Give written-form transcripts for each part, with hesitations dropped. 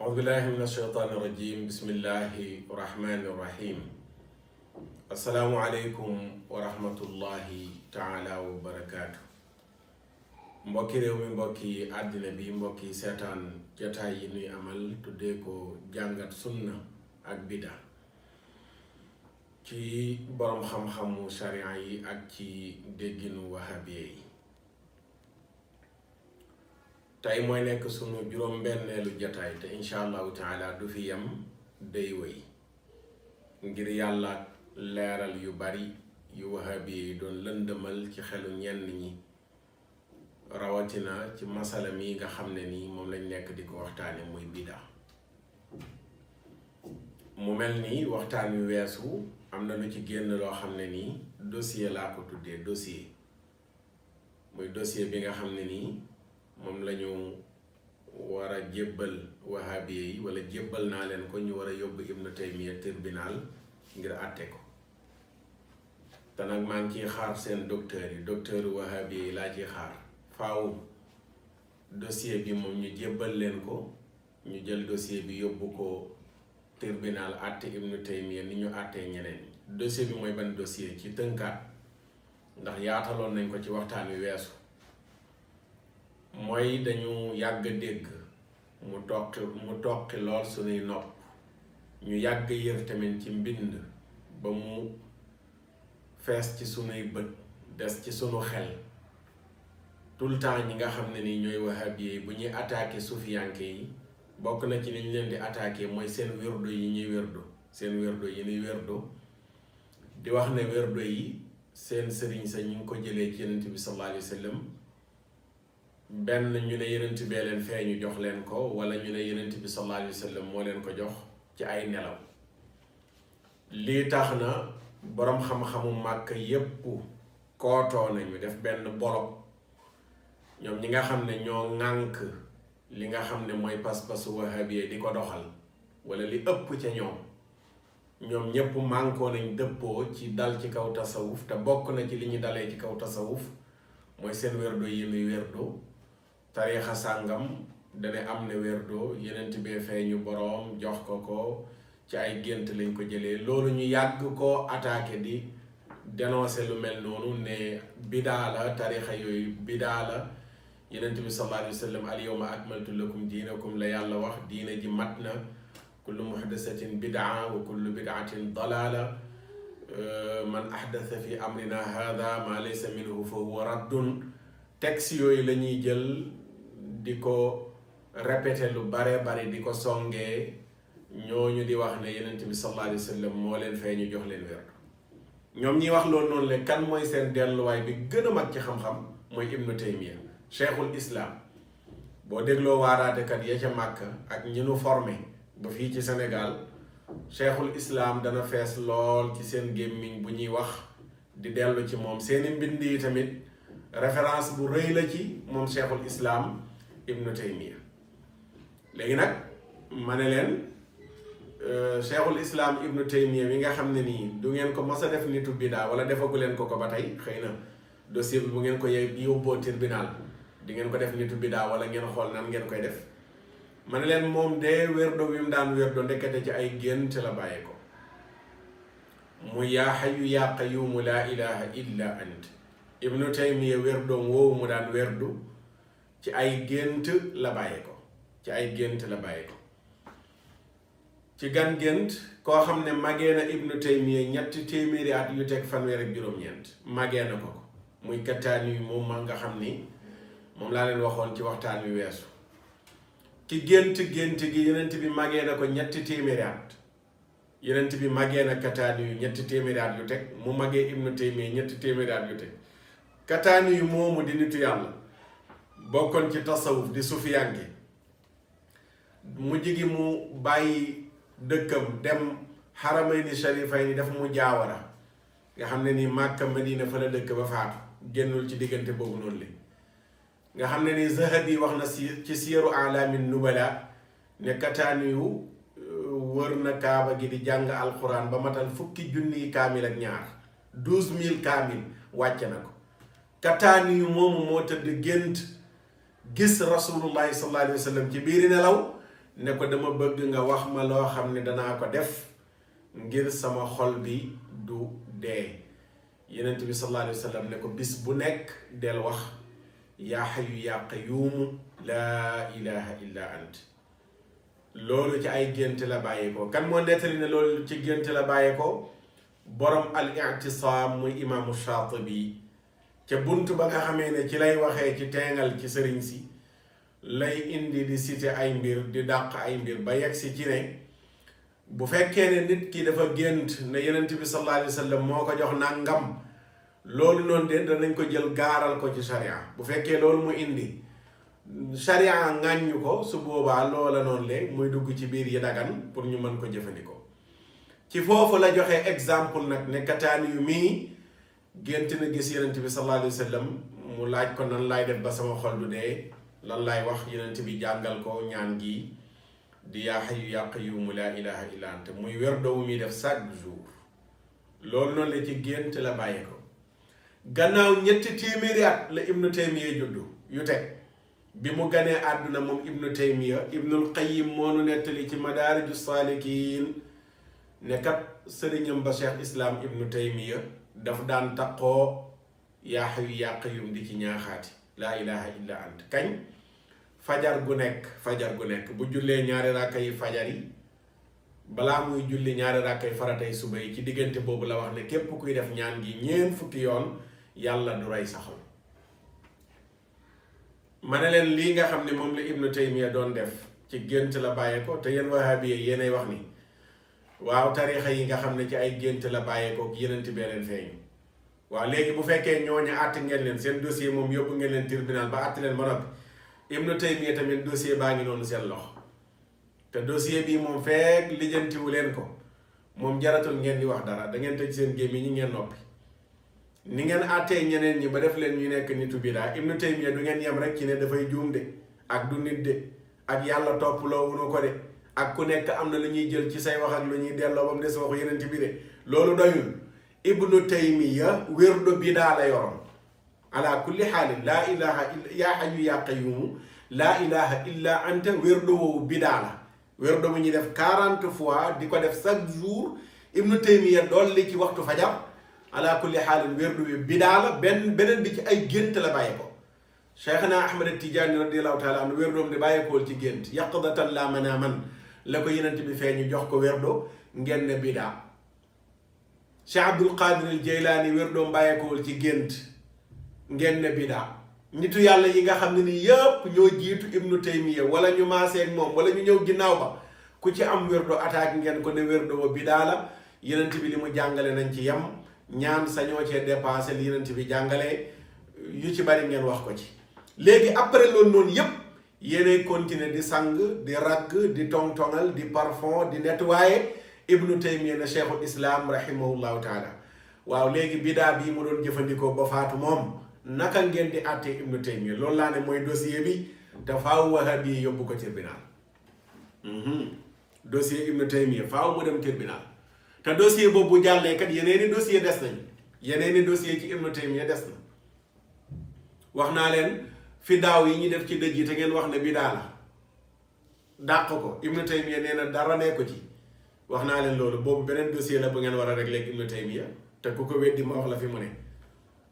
أعوذ بالله من الشيطان الرجيم بسم الله الرحمن الرحيم السلام عليكم ورحمة الله تعالى وبركاته mbokki réew mi mbokki àddina bi mbokki seetaan jotaay yi nuy amal tuddee ko jàngat sunna ak bida ci borom xam-xamu sharia yi ak ci dégginu wahabiye yi tey mooy nekk sunu juróom-benneelu jotaay te incha allahu taala du fi yem day wéy ngir yàlla leeral yu bari yu wahabiye yi doon lëndëmal ci xelu ñenn ñi rawatina ci masala mi nga xam ne nii moom lañ nekk di ko waxtaane muy bida mu mel ni waxtaan wi weesu am na lu ci génn loo xam ne nii dossier laa ko tuddee dossier muy dossier bi nga xam ne nii moom lañu war a jébbal wahabiye yi wala jébbal naa leen ko ñu war a yóbbu Ibnu Taymiya tribunal ngir àtte ko te nag maa ngi ciy xaar seen docteur wahabiye yi laa ciy xaar faaw dossier bi moom ñu jébbal leen ko ñu jël dossier bi yóbbu ko tribunal àtte Ibnu Taymiya ni ñu àttee ñeneen dossier bi mooy ban dossier ci tënkaat ndax yaataloon nañ ko ci waxtaan wi weesu mooy dañu yàgg dégg mu toqi lool sunuy nopp ñu yàgg yër tamit ci mbind ba mu fees ci sunuy bët des ci sunu xel tout le temps ñi nga xam ne ni ñooy wahabiye bu ñuy attaqué sufiyanke yi bokk na ci li ñu leen di attaqué mooy seen wérdo yi ñuy wérdo seen wérdo yi ñuy wérdo di wax ne wérdo yi seen sëriñ sa ñu ngi ko jëlee ci Yonent bi sallallahu alayhi wa sallam benn ñu ne Yonent bee leen fee ñu jox leen ko wala ñu ne Yonent bi sallallahu alayhi wa sallam moo leen ko jox ci ay nelaw lii tax na boroom xam-xamu màkk yépp kootoo nañu def benn bolok ñoom ñi nga xam ne ñoo ŋànk li nga xam ne mooy pas-pasu wahabiye di ko doxal wala li ëpp ca ñoom ñépp mànkoo nañ dëppoo ci dal ci kaw tasawuf te bokk na ci li ñu dalee ci kaw tasawuf mooy seen wérdo yi nuy wérdo tariixa sàngam dane am na wérdo Yonent bee feeñu boroom jox ko ci ay gént lañ ko jëlee loolu ñu yàgg koo attaqué di dénoncer lu mel noonu ne bidaa la tariixa yooyu bidaa la Yonent bi sallallahu alayhi wa sallam al yawma akmaltu lakum diinakum la yàlla wax diina ji mat na kullu muhdasatin bidaa wa kullu bidaatin dalaala man ahdatha fi amrina hada ma laysa minhu fa huwa raddun texte yooyu la ñuy jël di ko répété lu bare bari di ko songee ñooñu di wax ne Yonent bi sallallahu alayhi wa sallam moo leen fee ñu jox leen wér ñoom ñi wax loolu noonu le kan mooy seen delluwaay bi gën a mag ci xam-xam mooy Ibnu Taymiya cheikhul islam boo dégloo waaraatekat ya ca Màkka ak ñi nu formé ba fii ci Sénégal cheikhul islam dana fees lool ci seen gémmiñ bu ñuy wax di dellu ci moom seeni mbind yi tamit référence bu rëy la ci moom cheikhul islam Ibnu Taymiya léegi nag ma ne leen cheikhul islam Ibnu Taymiya mi nga xam ne nii du ngeen ko mos a def nitu bidaa wala defagu leen ko ba tey xëy na dossier bi bu ngeen ko yóbboo tribunal di ngeen ko def nitu bidaa wala ngeen xool nan ngeen koy def ma ne leen moom de wérdo wi mu daan wérdo ndekete ci ay gént la bàyyee ko mu yaa hayyu yaa qayyuumu laa ilaha illa ant Ibnu Taymiya wérdoom woowu mu daan wérdu ci ay gént la bàyyee ko ci ay gént la bàyyee ko ci gan gént koo xam ne magee na Ibnu Taymiya 3 téeméeri at yu teg fanweer ak juróom-ñeent magee na ko muy Kattaani moom ma nga xam ni moom laa leen waxoon ci waxtaan wi weesu ci gént gi Yonent bi magee na ko 3 téeméeri at Yonent bi magee na Kattaani yu 3 téeméeri at yu teg mu magee Ibnu Taymiya 3 téeméeri at yu teg Kattaani yu moomu di nitu yàlla bokkoon ci tasawuf di sufiyanke mujj gi mu bàyyi dëkkam dem Haramayni Sharifayni def mu jaawara nga xam ne nii Màkka Madina fa la dëkk ba faatu génnul ci diggante boobu noonu li nga xam ne ni Zahabi wax na ci Siyaru A'laamin Nubala ne Kattaani yu wër na Kaaba gi di jàng alquran ba matal 10,000 kaamil ak ñaar 12,000 kaamil wàcce na ko Kattaani yu moomu moo tëdd gént gis rasulullahi sallallahu alayhi wa sallam ci biiri nelaw ne ko dama bëgg nga wax ma loo xam ne danaa ko def ngir sama xol bi du dee. Yonent bi sallallahu alayhi wa sallam ne ko bis bu nekk del wax yaa hayyu yaa qayyuumu laa ilaha illa ant. loolu ci ay gént la bàyyeekoo. kan moo nettali ne loolu ci gént la bàyyeekoo? borom al-i'tisaam muy imaamu Shaatibi ca bunt ba nga xamee ne ci lay waxee ci teengal ci sëriñ si lay indi di cité ay mbir di dàq ay mbir ba yegg si ci ne bu fekkee ne nit ki dafa gént ne Yonent bi sallallahu alayhi wa sallam moo ko jox nangam loolu noonu de danañ ko jël gaaral ko ci sharia. bu fekkee loolu mu indi sharia ŋàññu ko su boobaa loola noonu le muy dugg ci biir yi dagan pour ñu mën ko jëfandikoo. ci foofu la joxe exemple nag ne Kataani yu mii gént na gis Yonent bi sallallahu alayhi wa sallam mu laaj ko nan laay def ba sama xol du dee, lan laay wax. Yonent bi jàngal ko ñaan gi di yaa hayyu yaa qayyuumu laa ilaha illa anta, muy werdo wu muy def chaque jour. loolu noonu la ci gént la bàyyi ko. gannaaw 3 téeméeri at la Ibnu Taymiya juddu yu teg bi mu ganee àdduna moom Ibnu Taymiya. Ibnul Qayyim moo nu nettali ci Madaariju Saalikiin ne kat sëriñam ba Cheikh Islam Ibnu Taymiya daf daan taqoo yaa hayyu yaa qayyuum di ci ñaaxaati laa ilaha illa ant. kañ? fajar gu nekk bu jullee 2 rakka yi fajar yi balaa muy julli 2 rakka yi faratay suba yi, ci diggante boobu la wax ne képp kuy def ñaan gi 4 fukki yoon yàlla du rey sa xol. ma ne leen lii nga xam ne moom la Ibnu Taymiya doon def ci gént la bàyyee ko. te yéen wahabiya yéenay wax ni waaw tarixa yi nga xam ne ci ay gént la bàyyeekoo Yonent bee leen feeñu. waaw léegi bu fekkee ñooñu àtt ngeen leen seen dossier moom yóbbu ngeen leen tribunal ba àtt leen ba noppi, Ibnu Taymiya tamit dossier baa ngi noonu seen loxo. te dossier bii moom fekk lijjantiwu leen ko moom jaratul ngeen di wax dara, da ngeen tëj seen gémmiñ ñi ngeen noppi. ni ngeen àttee ñeneen ñi ba def leen ñu nekk nitu bidaa, Ibnu Taymiya du ngeen yem rek ci ne dafay juum de ak du nit de ak yàlla topp loo wunu ko de ak ku nekk am na lu ñuy jël ci say wax ak lu ñuy delloo ba mu des waxu Yonent bi de. loolu doyul. Ibnu Taymiya wérdo bidaa la yoroon. ala kulli xaalin laa ilaha illa yaa hayyu yaa qayyuumu laa ilaha illa anta wérdo woowu bidaa la. wérdo bu ñuy def 40 fois di ko def chaque jour. Ibnu Taymiya dolli ci waxtu fajar. ala kulli xaalin wérdo bi bidaa la. beneen bi ci ay gént la bàyyi ko. Cheikhna Ahmad Tijaani radiyallahu taala anhu wérdoom di bàyyeekool ci gént yaqdatan laa manaaman la ko Yonent bi feeñu jox ko wérdo ngeen ne bidaa. Cheikh Abdul Qadir al Jaylaani wérdoom bàyyeekool ci gént ngeen ne bidaa. nitu yàlla yi nga xam ne ni yëpp ñoo jiitu Ibnu Taymiya wala ñu maaseeg moom wala ñu ñëw ginnaaw ba ku ci am wérdo attaque ngeen ko ne wérdo wa bidaa la. Yonent bi li mu jàngale nañ ci yem, ñaan sañoo cee dépassé li Yonent bi jàngale yu ci bari ngeen wax ko ci. léegi après loolu noonu yépp yéenay continuer di sang di ragg di tong-tongal di parfum di nettoyer Ibnu Taymiya na Cheikhul Islam rahimahullahu taala. waaw léegi bidaa bii mu doon jëfandikoo ba faatu moom naka ngeen di àttee Ibnu Taymiya? loolu laa ne mooy dossier bi te faaw wahabi yóbbu ko tribunal. dossier Ibnu Taymiya faaw mu dem tribunal. te dossier boobu bu jàllee kat yeneeni dossier des nañ, yeneeni dossier ci Ibnu Taymiya des na. wax naa leen fi daaw yi ñu def ci dëj yi te ngeen wax ne bidaa la dàq ko. Ibnu Taymiya nee na dara ne ko ci. wax naa leen loolu boobu beneen dossier la bu ngeen war a régler Ibnu Taymiya te ku ko weddi ma wax la fi mu ne.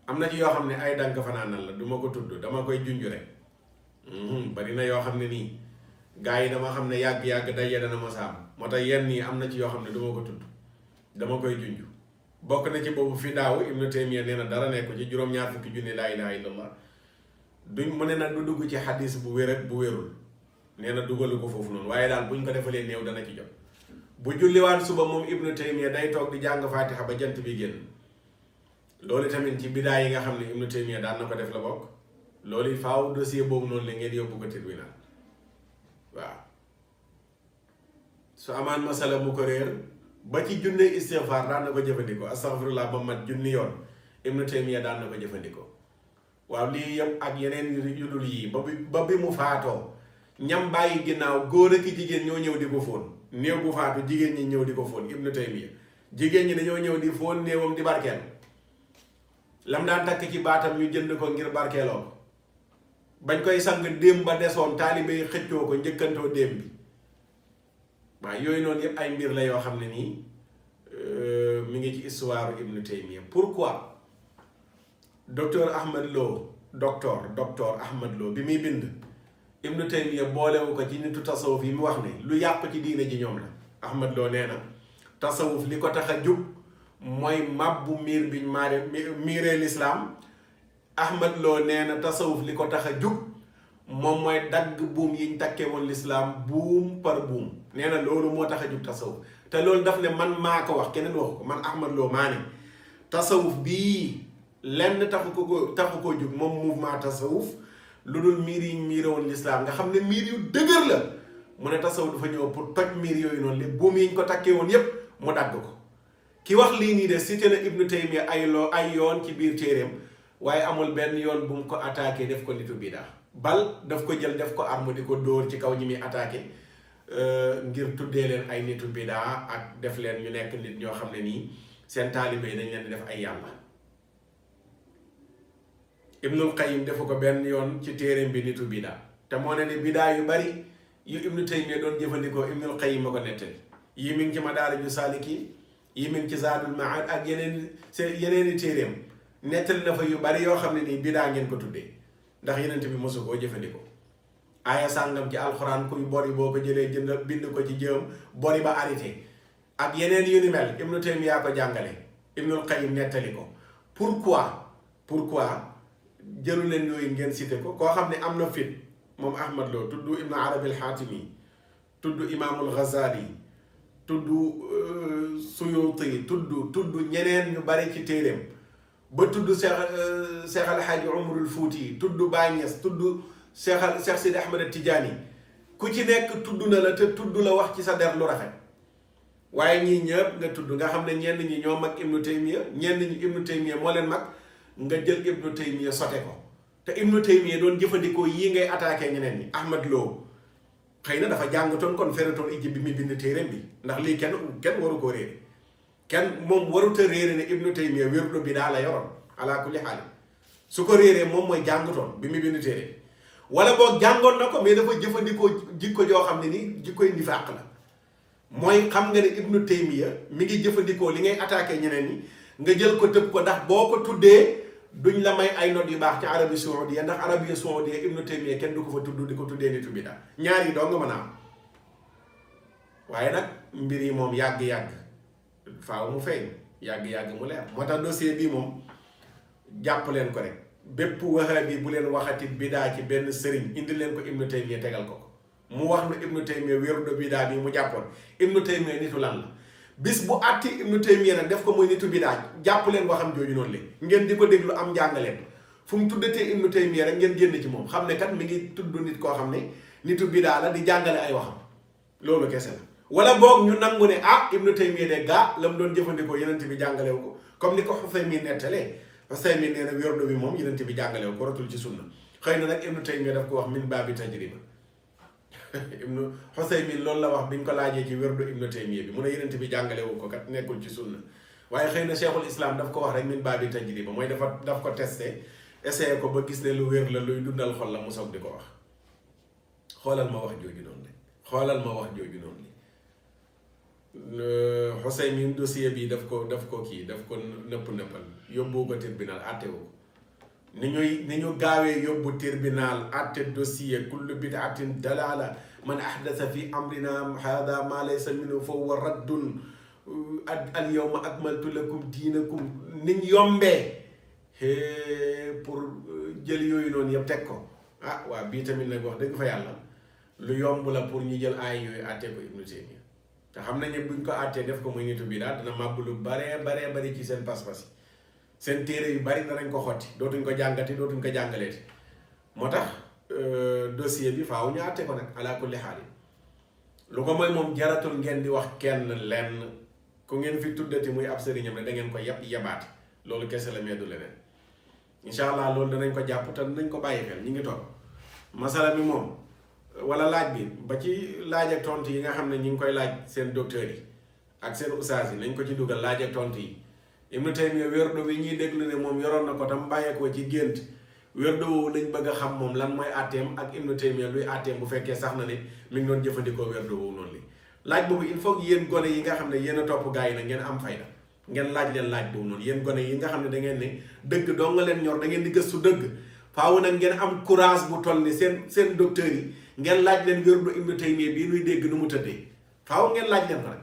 am na ci yoo xam ne ay dànk fanaanal la du ma ko tudd, dama koy junj rek. bari na yoo xam ne nii gars yi dama xam ne yàgg-yàgg daje dana ma saam moo tax yenn nii am na ci yoo xam ne du ma ko tudd, dama koy junj. bokk na ci boobu fi daaw Ibnu Taymiya nee na dara ne ko ci 2 fukki junni laa ilaha illallah. duñ mu ne nag du dugg ci xadis bu wér ak bu wérul, nee na dugalu ko foofu noonu, waaye daal buñ ko defalee néew dana ci jot. bu julliwaan suba moom Ibnu Taymiya day toog di jàng Faatiha ba jant bi génn. loolu tamit ci bidaa yi nga xam ne Ibnu Taymiya daan na ko def la bokk. loolu faaw dossier boobu noonu la ngeen yóbbu ko tribunal. waaw su amaan masala mu ko réer ba ci junne istighfar daan na ko jëfandikoo, astaghfirullah ba mat junni yoon Ibnu Taymiya daan na ko jëfandikoo. waaw lii yëpp ak yeneen yu dul yii ba bi mu faatoo ñam bàyyi ginnaaw góor ak jigéen ñoo ñëw di ko fóon. néew bu faatu jigéen ñi ñëw di ko fóon Ibnu Taymiya. jigéen ñi dañoo ñëw di fóon néewam di barkeel. lam daan takk ci baatam ñu jënd ko ngir barkeeloo ko. bañ koy sang déem ba desoon taalibe yi xëccoo ko njëkkantoo déem bi waaye yooyu noonu yëpp ay mbir la yoo xam ne nii mi ngi ci histoire Ibn Taymiya. Pourquoi docteur Ahmad Lo bi muy bind Ibn Taymiya boolewu ko ci nitu tasawuf yi mu wax ne lu yàq ci diine ji ñoom la. Ahmad Lo nee na tasawuf li ko tax a jug mooy mabbu miir biñ miiree lislaam. Ahmad Lo nee na tasawuf li ko tax a jug moom mooy dagg buum yiñ takkee woon lislaam buum par buum nee na loolu moo tax a jug tasawuf te loolu daf ne man maa ko wax keneen waxu ko man Ahmad Lo maa ne tasawuf bii lenn taxu koo jug moom mouvement tasawuf lu dul miir yiñ miire woon lislaam nga xam ne miir yu dëgër la mu ne tasawuf dafa ñëw pour toj miir yooyu noonu li buum yiñ ko takkee woon yépp mu dagg ko. ki wax lii nii de cité na Ibn Taymiya ay yoon ci biir téeréem waaye amul benn yoon bu mu ko attaqué def ko nitu bidaa bal daf ko jël def ko arme di ko dóor ci kaw ñi muy attaqué ngir tuddee leen ay nitu bidaa ak def leen ñu nekk nit ñoo xam ne nii seen taalibe yi dañ leen di def ay yàlla. Ibnul Qayyim defu ko benn yoon ci téeréem bi nitu bidaa te moo ne bidaa yu bari yu Ibn Taymiya doon jëfandikoo Ibnul Qayyim ma ko nettali yii mi ngi ci Madaariju Saalikiin yii mi ngi ci Zaadul Maad ak yeneeni téeréem nettali na fa yu bari yoo xam ne nii bidaa ngeen ko tuddee ndax yenent bi mosu koo jëfandikoo. aaya sàngam ci alxuraan kuy bori boo ko jëlee jënd bind ko ci jëm bori ba arrêté ak yeneen yu ni mel Ibnu Taymiya ko jàngale Ibnul Qayyim nettali ko. pourquoi jëlu leen yooyu ngeen cité ko koo xam ne am na fit moom Ahmad Lo tudd Ibnu Arabi al-Xaatimi tudd Imaamul Ghazali tudd Suyuti tudd ñeneen ñu bari ci téeréem ba tudd Cheikh Al Hadj Umarul Fuuti tudd Baay Ñas tudd Cheikh Sidi Ahmed Tidiane ku ci nekk tudd na la te tudd la wax ci sa der lu rafet waaye ñii ñëpp nga tudd nga xam ne ñenn ñi ñoo mag Ibnu Taymiya ñenn ñi Ibnu Taymiya moo leen mag nga jël Ibnu Taymiya sote ko te Ibnu Taymiya doon jëfandikoo yii ngay attaqué ñeneen ñi. Ahmad Lo xëy na dafa jàngatoon kon feratoon ijji bi muy bind téeréem bi ndax lii kenn waru koo réere kenn moom waruta réere ne Ibnu Taymiya wérdu bi daa la yoroon ala kulli xaal su ko réeree moom mooy jàngutoon bi muy bind téere wala boog jàngoon na ko mais dafa jëfandikoo jikko joo xam ne ni jikkoy nifaaq la mooy xam nga ne Ibnu Taymiya mi ngi jëfandikoo li ngay attaqué ñeneen ñi nga jël ko tëb ko ndax boo ko tuddee duñ la may ay note yu baax ci Arabie Saoudia ndax Arabie Saoudia Ibnu Taymiya kenn du ko fa tudd di ko tuddee nitu bidaa ñaar yi doo nga mën a am waaye nag mbir yi moom yàgg-yàgg faaw mu feeñ yàgg-yàgg mu leer moo tax dossier bii moom jàpp leen ko rek bépp wahabi bu leen waxati bidaa ci benn sëriñ indi leen ko Ibnu Taymiya tegal ko mu wax na Ibnu Taymiya wérdu bidaa bi mu jàppoon Ibnu Taymiya nitu lan la bis bu àtti Ibnu Taymiya nag def ko mooy nitu bidaa jàpp leen waxam jooju noonu la ngeen di ko déglu am njàngaleen fu mu tuddatee Ibnu Taymiya rek ngeen génn ci moom xam ne kat mi ngi tudd nit koo xam ne nitu bidaa la di jàngale ay waxam loolu kese la wala boog ñu nangu ne Ibnu Taymiya de gaa la mu doon jëfandikoo yenent bi jàngalewu ko comme ni ko Xusaymi nettalee Xusaymi nee na wérdu bi moom yenent bi jàngalewu ko rotul ci sunna xëy na nag Ibnu Taymiya daf ko wax min baabi tajriba Ibnu Xusaymi loolu la wax biñ ko laajee ci wérdu Ibnu Taymiya bi mu ne yenent bi jàngalewu ko kat nekkul ci sunna waaye xëy na Cheikhul Islam daf ko wax rek min baabi tajriba mooy daf ko testé essayé ko ba gis ne lu wér la luy dundal xol la mu soog di ko wax xoolal ma wax jooju noonu li Xusaymi dossier bi daf ko nëppal yóbbu ko tribunal àtte wu ni ñu gaawee yóbbu tribunal àtte dossier kullu bid'atin dalala man ahdasa fi amrina hada ma laysa minhu fa huwa raddun al yawma akmaltu lakum diinakum niñ yombee pour jël yooyu noonu yëpp teg ko waa bii tamit nag wax dëgg fa yàlla lu yomb la pour ñu jël ay yooyu àtte ko Ibnu Taymiya te xam nañ ne buñ ko àttee def ko muy nitu bi daal dina màbb lu baree bari ci seen pas-pas seen téere yu bari danañ ko xotti dootuñ ko jàngati dootuñ ko jàngaleeti moo tax dossier bi faaw ñu àtte ko nag ala kulli xaal lu ko mooy moom jaratul ngeen di wax kenn lenn ku ngeen fi tuddati muy ab sëriñam ne da ngeen ko yabaate loolu kese la meedu leneen incha allah loolu danañ ko jàpp te danañ ko bàyyi xel ñu ngi toog masala bi moom wala laaj bi ba ci laaj ak tontu yi nga xam ne ñu ngi koy laaj seen docteur yi ak seen ustaas yi nañ ko ci dugal laaj ak tontu yi Ibnu Taymiya wérdu bi ñuy déglu ne moom yoroon na ko tam bàyyeekoo ci gént wérdu woowu lañ bëgg a xam moom lan mooy àtteem ak Ibnu Taymiya luy àtteem bu fekkee sax na ne mi ngi doon jëfandikoo wérdu woowu noonu li laaj boobu il faut yéen gone yi nga xam ne yéen a topp gaa yi nag ngeen am fayda ngeen laaj leen laaj boobu noonu yéen gone yi nga xam ne da ngeen ne dëgg doo nga leen ñor da ngeen di gëstu dëgg faaw nag ngeen am courage bu toll ni seen docteurs yi ngeen laaj leen wérdu Ibnu Taymiyya bii nuy dégg nu mu tëddee faaw ngeen laaj leen ko nag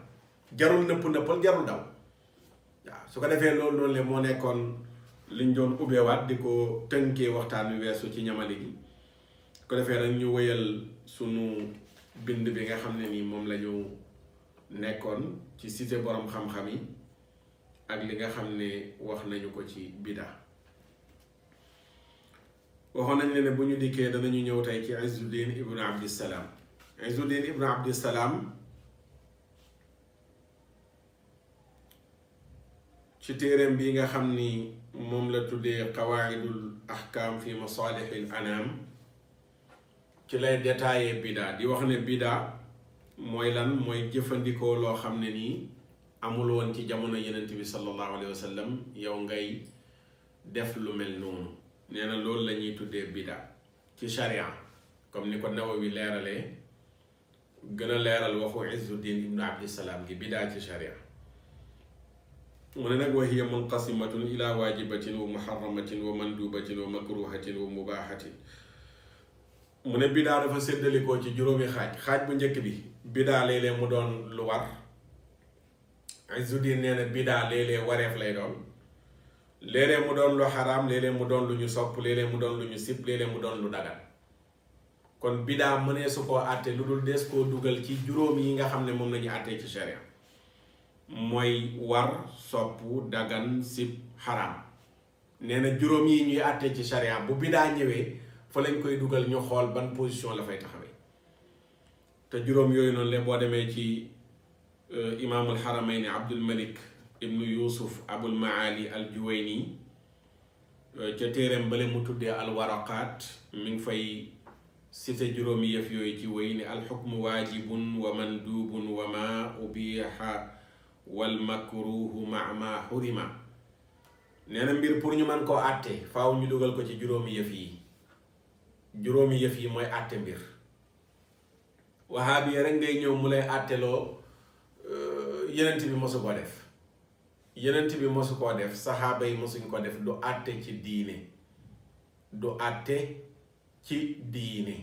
jarul nëppal jarul daw waaw su ko defee loolu noonu le moo nekkoon liñ doon ubbeewaat di ko tënkee waxtaan wi weesu ci ñamali gi su ko defee nag ñu wëyal sunu bind bi nga xam ne nii moom la ñu nekkoon ci cité borom xam-xam yi ak li nga xam ne wax nañu ko ci bida waxoon nañ ne bu ñu dikkee danañu ñëw tey ci Izzuddin ibnu Abdissalaam Izzuddin ibnu Abdissalaam ci téereem bi nga xam ni moom la tuddee qawaidul ahkam fi masalihil anam ci lay détaillé bida di wax ne bida mooy lan mooy jëfandikoo loo xam ne nii amul woon ci jamono yenent bi sallallahu alayhi wa sallam yow ngay def lu mel noonu nee na loolu la ñuy tuddee bida ci sharia comme ni ko Nawawi leeralee gën a leeral waxu Izzuddin ibnu Abdissalaam gi bida ci sharia mu ne nag wa hiya munqasimatun ila waajibatin wa muharramatin wa mandubatin wa makruhatin wa mubahatin mu ne bidaa dafa séddalikoo ci juróomi xaaj bu njëkk bi bidaa léeg-léeg mu doon lu war Izzuddin nee na bidaa léeg-léeg wareef lay doon léeg-léeg mu doon lu xaraam léeg-léeg mu doon lu ñu sopp léeg-léeg mu doon lu ñu sib léeg-léeg mu doon lu dagal kon bidaa mënee su koo àtte lu dul des koo dugal ci juróom yi nga xam ne moom lañu àttee ci sharia mooy war sopp dagan sib xaraam nee na juróom yi ñuy àttee ci sharia bu bidaa ñëwee fa lañ koy dugal ñu xool ban position la fay taxawee te juróom yooyu noonu la boo demee ci imaamul xaramayni Abdul Malik ibnu Yusuf Abul Maali al Juwayni ca téereem bale mu tuddee al waraqaat mi ngi fay cité juróomi yëf yooyu ci wéy ni al xukmu waajibun wa mandubun wa ma ubiha wal makruhu ma xurima nee na mbir pour ñu mën koo àtte faaw ñu dugal ko ci juróomi yëf yi mooy àtte mbir wahaabi rek ngay ñëw mu lay àtteloo yenent bi mosu koo def yenent bi mosu koo def saxaaba yi mosuñ ko def du àtte ci diine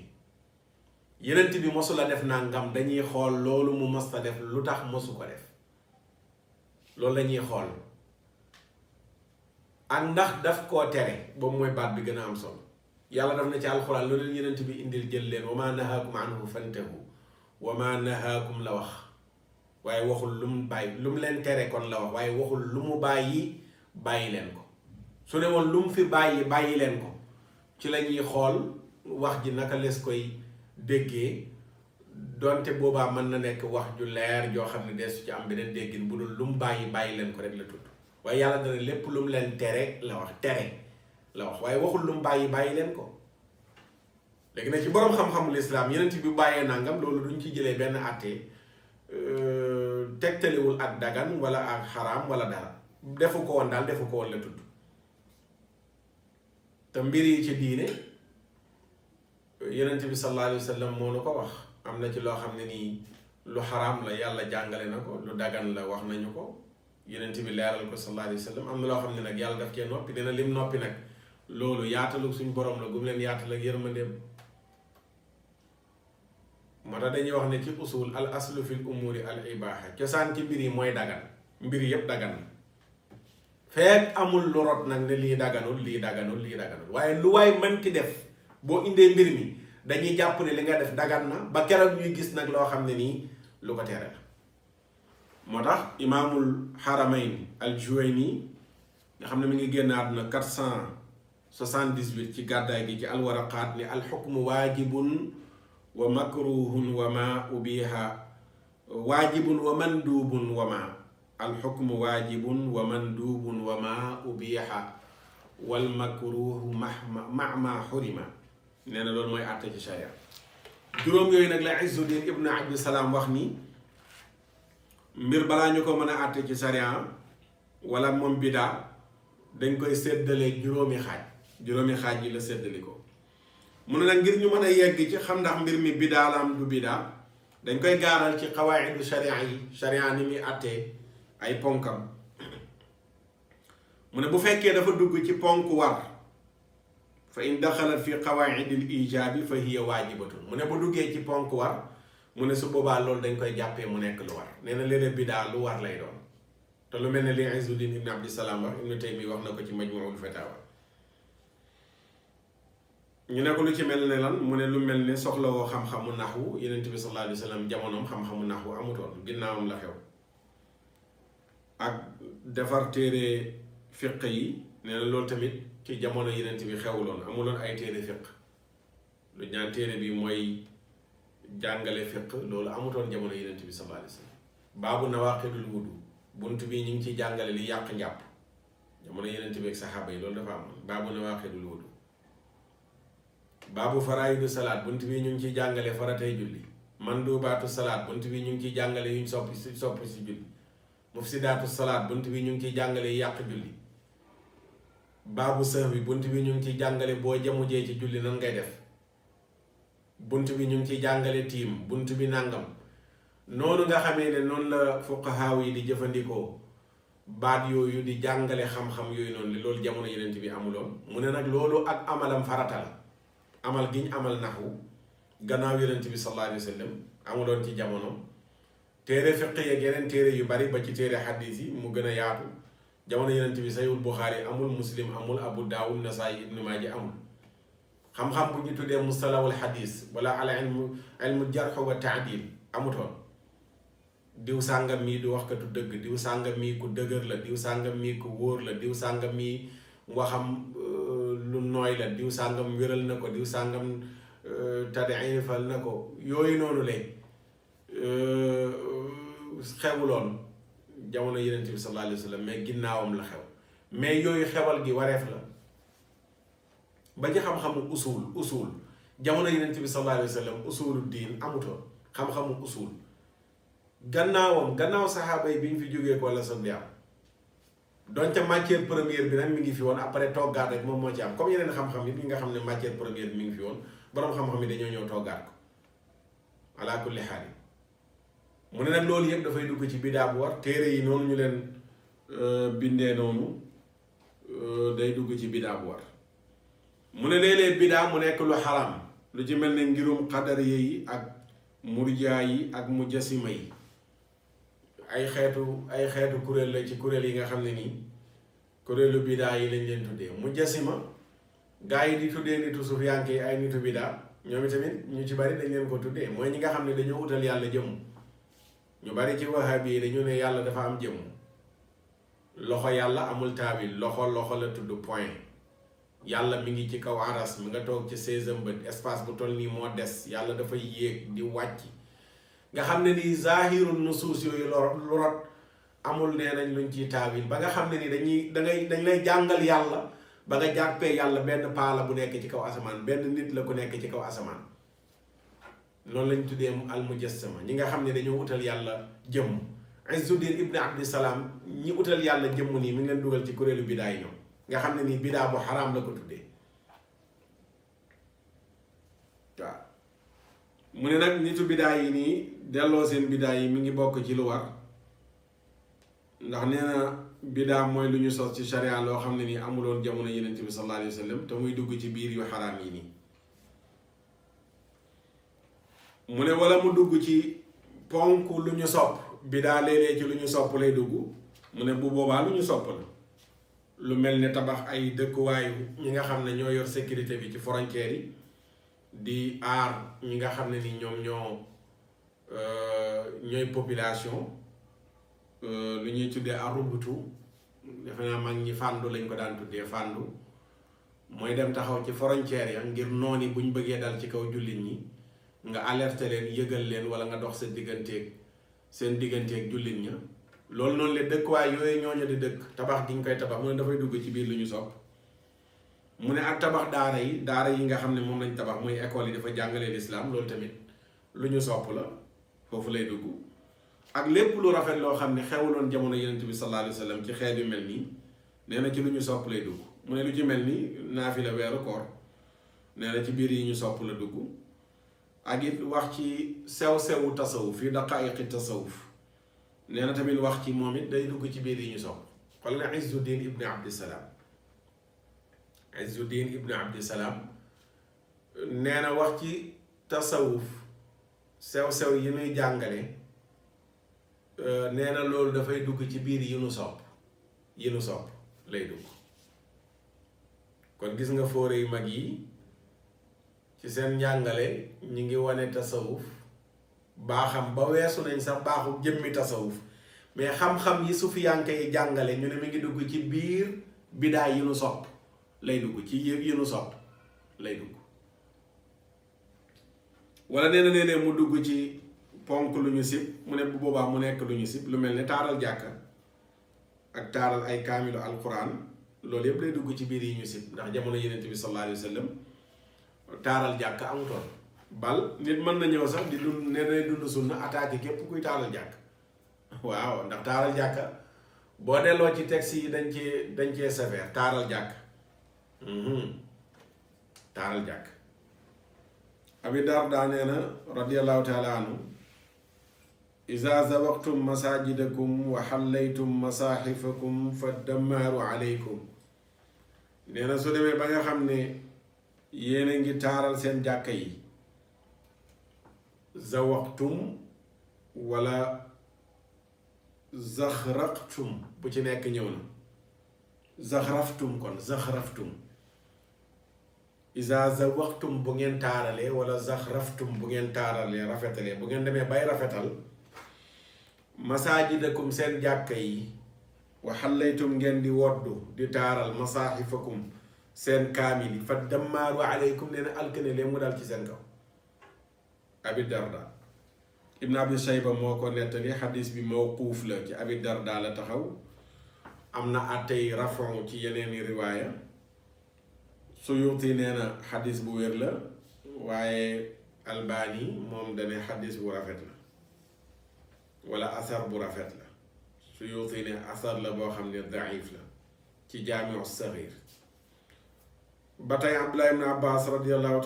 yenent bi mosu la def nangam dañuy xool loolu mu mos ta def lu tax mosu ko def loolu lañuy xool ak ndax daf koo tere boobu mooy baat bi gën a am solo yàlla daf na ci alxuraan loolu leen yenent bi indil jël leen wa maa nahaakum anhu fantahu wa maa nahaakum la wax waaye waxul lu mu bàyyi lu mu leen tere kon la wax waaye waxul lu mu bàyyi leen ko su ne woon lu mu fi bàyyi leen ko ci la ñuy xool wax ji naka les koy déggee donte boobaa mën na nekk wax ju leer joo xam ne deesu ci am beneen déggin bu dul lu mu bàyyi leen ko rek la tudd waaye yàlla dana lépp lu mu leen tere la wax waaye waxul lu mu bàyyi leen ko léegi nag ci boroom xam-xamul islaam yeneen bi bàyyee nangam loolu duñ ci jëlee benn àtte tegtaliwul ak dagan wala ak xaraam wala dara defu ko woon la tudd te mbir yi ci diine yeneen bi sallallahu alayhi wa sallam moo nu ko wax am na ci loo xam ne nii lu xaraam la yàlla jàngale na ko lu dagan la wax nañu ko yeneen bi leeral ko sallallahu alayhi wa sallam am na loo xam ne nag yàlla daf cee noppi dina lim noppi nag loolu yaatalu suñ borom la gum leen yaatal ak yërmandeem moo tax dañuy wax ne ci usul al aslu fil umuri al ibaha cosaan ci mbir yi mooy dagan mbir yépp dagan fekk amul lu rot nag ne lii daganul waaye lu waay mënti def boo indee mbir mi dañuy jàpp ne li nga def dagan na ba keroog ñuy gis nag loo xam ne nii lu ko tere la moo tax imaamul haramayn al juwayni nga xam ne mi ngi génn àdduna 478 ci gàddaay gi ci al waraqaat ni al xukmu waajibun wa makruhun wa ma ubiha waajibun wa mandubun wa ma alxukmu waajibun wa mandubun wa ma ubiha wal makruhu ma xurima nee na loolu mooy àtte ci sharia juróom yooyu nag la Izzuddin ibnu Abdissalaam wax ni mbir balaa ñu ko mën a àtte ci sharia wala moom bidaa dañ koy séddalee juróomi xaaj yi la séddali ko mu ne nag ngir ñu mën a yegg ci xam ndax mbir mi bidaa la am du bidaa dañ koy gaaral ci xawaayidu sharia yi sharia ni muy attee ay ponkam mu ne bu fekkee dafa dugg ci ponk war fa in daxalat fi qawaidil ijaabi fa hiya waajibatun mu ne bu duggee ci ponk war mu ne su boobaa loolu dañ koy jàppee mu nekk lu war nee na léeg-léeg bidaa lu war lay doon te lu mel ne li Izzuddin ibn Abdissalaam wax Ibnu Taymi wax na ko ci Majmuul Fatawa ñu ne ko lu ci mel ne lan mu ne lu mel ne soxla woo xam-xamu naxwu Yonent bi sallallahu alayhi wa sallam jamonoom xam-xamu naxwu amutoon ginnaawam la xew ak defar téere fiq yi nee na loolu tamit ci jamono Yonent bi xewuloon amuloon ay téere fiq lu ñaan téere bi mooy jàngale fiq loolu amutoon jamono Yonent bi sallallahu alayhi wa sallam baabu nawaaqidul wudu bunt bi ñu ngi ciy jàngale li yàq njàpp jamono Yonent bi ak saxaaba yi loolu dafa amoon baabu nawaaqidul wudu baabu faraayidu salaat bunt bi ñu ngi ciy jàngale faratay julli mandubaatu salaat bunt bi ñu ngi ciy jàngale yuñ soppi si julli mufsidaatu salaat bunt bi ñu ngi ciy jàngale yàq julli baabu sahwi bunt bi ñu ngi ciy jàngale boo jamujee ci julli nan ngay def bunt bi ñu ngi ciy jàngale tiim bunt bi nàngam noonu nga xamee ne noonu la fuqahaaw yi di jëfandikoo baat yooyu di jàngale xam-xam yooyu noonu loolu jamono Yonent bi amuloon mu ne nag loolu ak amalam farata la amal gi ñu amal naxwu gannaaw Yonent bi sallallahu alayhi wa sallam amuloon ci jamono téere fiq yeeg yeneen téere yu bari ba ci téere xadis yi mu gën a yaatu jamono Yonent bi Sahihul Buxaari amul Muslim amul Abu Daawud Nasaayi Ibnu Maaja amul xam-xam bu ñu tuddee mustalahul xadis wala ala ilmu jarx wa taadil amutoon diw sàngam mii du waxkatu dëgg diw sàngam mii ku dëgër la diw sàngam mii ku wóor la diw sàngam mii waxam lu nooy la diw sàngam wéral na ko diw sàngam tad'ifal na ko yooyu noonu lay xewuloon jamono Yonent bi sallallahu alayhi wa sallam mais ginnaawam la xew mais yooyu xewal gi wareef la ba ci xam-xamu usul jamono Yonent bi sallallahu alayhi wa sallam usulu diin amutoon xam-xamu usul gannaaw saxaaba yi bi ñu fi jógee ko la soog di am donte matière première bi nag mi ngi fi woon après toggaat rek moom moo ci am comme yeneen xam-xam yi nga xam ne matière première bi mi ngi fi woon boroom xam-xam yi dañoo ñëw toggaat ko ala kulli xaal mu ne nag loolu yëpp dafay dugg ci bidaa bu war téere yi noonu ñu leen bindee noonu day dugg ci bidaa bu war mu ne léeg-léeg bidaa mu nekk lu xaram lu ci mel ne ngirum xadariye yi ak murjaa yi ak mujasima yi ay xeetu kuréel la ci kuréel yi nga xam ne nii kuréelu bidaa yi lañ leen tuddee mujasima gaa yi di tuddee nitu sufiyanke ay nitu bidaa ñoom tamit ñu ci bari dañ leen ko tuddee mooy ñi nga xam ne dañoo utal yàlla jëmm ñu bari ci wahabi yi dañu ne yàlla dafa am jëmm loxo yàlla amul taabil loxo la tudd point yàlla mi ngi ci kaw aras mi nga toog ci 16e bët espace bu toll nii moo des yàlla dafay yéeg di wàcc nga xam ne ni zahirul nusuus yooyu lu rot amul nee nañ luñ ciy taabil ba nga xam ne ni dañ lay jàngal yàlla ba nga jàppee yàlla benn paala bu nekk ci kaw asamaan benn nit la ku nekk ci kaw asamaan loolu lañ tuddee al mujassama ñi nga xam ne dañoo utal yàlla jëmm Izzuddin ibn Abdissalaam ñi utal yàlla jëmm nii mi ngi leen dugal ci kuréelu bidaa yi ñoom nga xam ne nii bidaa bu xaraam la ko tuddee waaw mu ne nag nitu bidaa yi nii delloo seen bidaa yi mi ngi bokk ci lu war ndax nee na bidaa mooy lu ñu sos ci sharia loo xam ne nii amuloon jamono Yonent bi sallallahu alayhi wa sallam te muy dugg ci biir yu xaraam yi nii mu ne wala mu dugg ci ponk lu ñu sopp bidaa léeg-léeg ci lu ñu sopp lay dugg mu ne bu boobaa lu ñu sopp la lu mel ne tabax ay dëkkuwaayu ñi nga xam ne ñoo yor sécurité bi ci frontières yi di aar ñi nga xam ne ni ñoom ñooy population lu ñuy tuddee arubutu defe naa mag ñi fàndu lañ ko daan tuddee fàndu mooy dem taxaw ci frontières ya ngir nooni buñ bëggee dal ci kaw jullit ñi nga alerter leen yëgal leen wala nga dox seen digganteeg jullit ña loolu noonu la dëkkuwaay yooyu ñooñu di dëkk tabax gi ñu koy tabax mu ne dafay dugg ci biir lu ñu sopp mu ne ak tabax daara yi nga xam ne moom lañ tabax muy école yi dafa jàngale lislaam loolu tamit lu ñu sopp la foofu lay dugg ak lépp lu rafet loo xam ne xewuloon jamono Yonent bi sallallahu alayhi wa sallam ci xeet yu mel nii nee na ci lu ñu sopp lay dugg mu ne lu ci mel ni naafila weeru koor nee na ci biir yi ñu sopp la dugg ak it wax ci sew-sewu tasawuf fi daqaayiqi tasawuf nee na tamit wax ci moom it day dugg ci biir yi ñu sopp xool na Izzuddin ibn Abdissalaam Izzuddin ibn Abdissalaam nee na wax ci tasawuf sew-sew yi muy jàngale nee na loolu dafay dugg ci biir yi nu sopp lay dugg kon gis nga fóore yu mag yi ci seen njàngale ñi ngi wane tasawuf baaxam ba weesu nañ sax baaxu jëmmi tasawuf mais xam-xam yi sufiyanke yi jàngale ñu ne mi ngi dugg ci biir bidaa yi nu sopp lay dugg ci yi nu sopp lay dugg wala nee na léeg-léeg mu dugg ci ponk lu ñu sib mu ne bu boobaa mu nekk lu ñu sib lu mel ne taaral jàkka ak taaral ay kaamilu alquran loolu yëpp lay dugg ci biir yi ñu sib ndax jamono Yonent bi sallallahu alayhi wa sallam taaral jàkka amutoon bal nit mën na ñëw sax di dund ne day dund sunna attaqué képp kuy taaral jàkk waaw ndax taaral jàkka boo delloo ci texte yi dañ cee sévère taaral jàkk taaral jàkk Abi Darda nee na radiyallahu taala anhu iza zawaqtum masajidakum wa xallaytum masaaxifakum fa dammaaru aleykum nee na su demee ba nga xam ne yéen a ngi taaral seen jàkka yi zawaqtum wala zaxraqtum bu ci nekk ñëw na zaxraftum kon zaxraftum isa zawaqtum bu ngeen taaralee wala zaxraftum bu ngeen taaralee rafetalee bu ngeen demee bay rafetal masaajidakum seen jàkka yi wa xallaytum ngeen di woddu di taaral masaaxifakum seen kaamil yi fa dammaaru aleykum nee na alkane leen mu dal ci seen kaw Abi Darda Ibn Abi Shayba moo ko nettali xadis bi mawquuf la ci Abi Darda la taxaw am na àttey rafon ci yeneeni riwaaya Suyuti nee na xadis bu wér la waaye Albani moom dane xadis bu rafet la wala asar bu rafet la Suyuti ne asar la boo xam ne daif la ci Jaamiu Saxiir ba tey Abdullah ibn Abbas radiallahu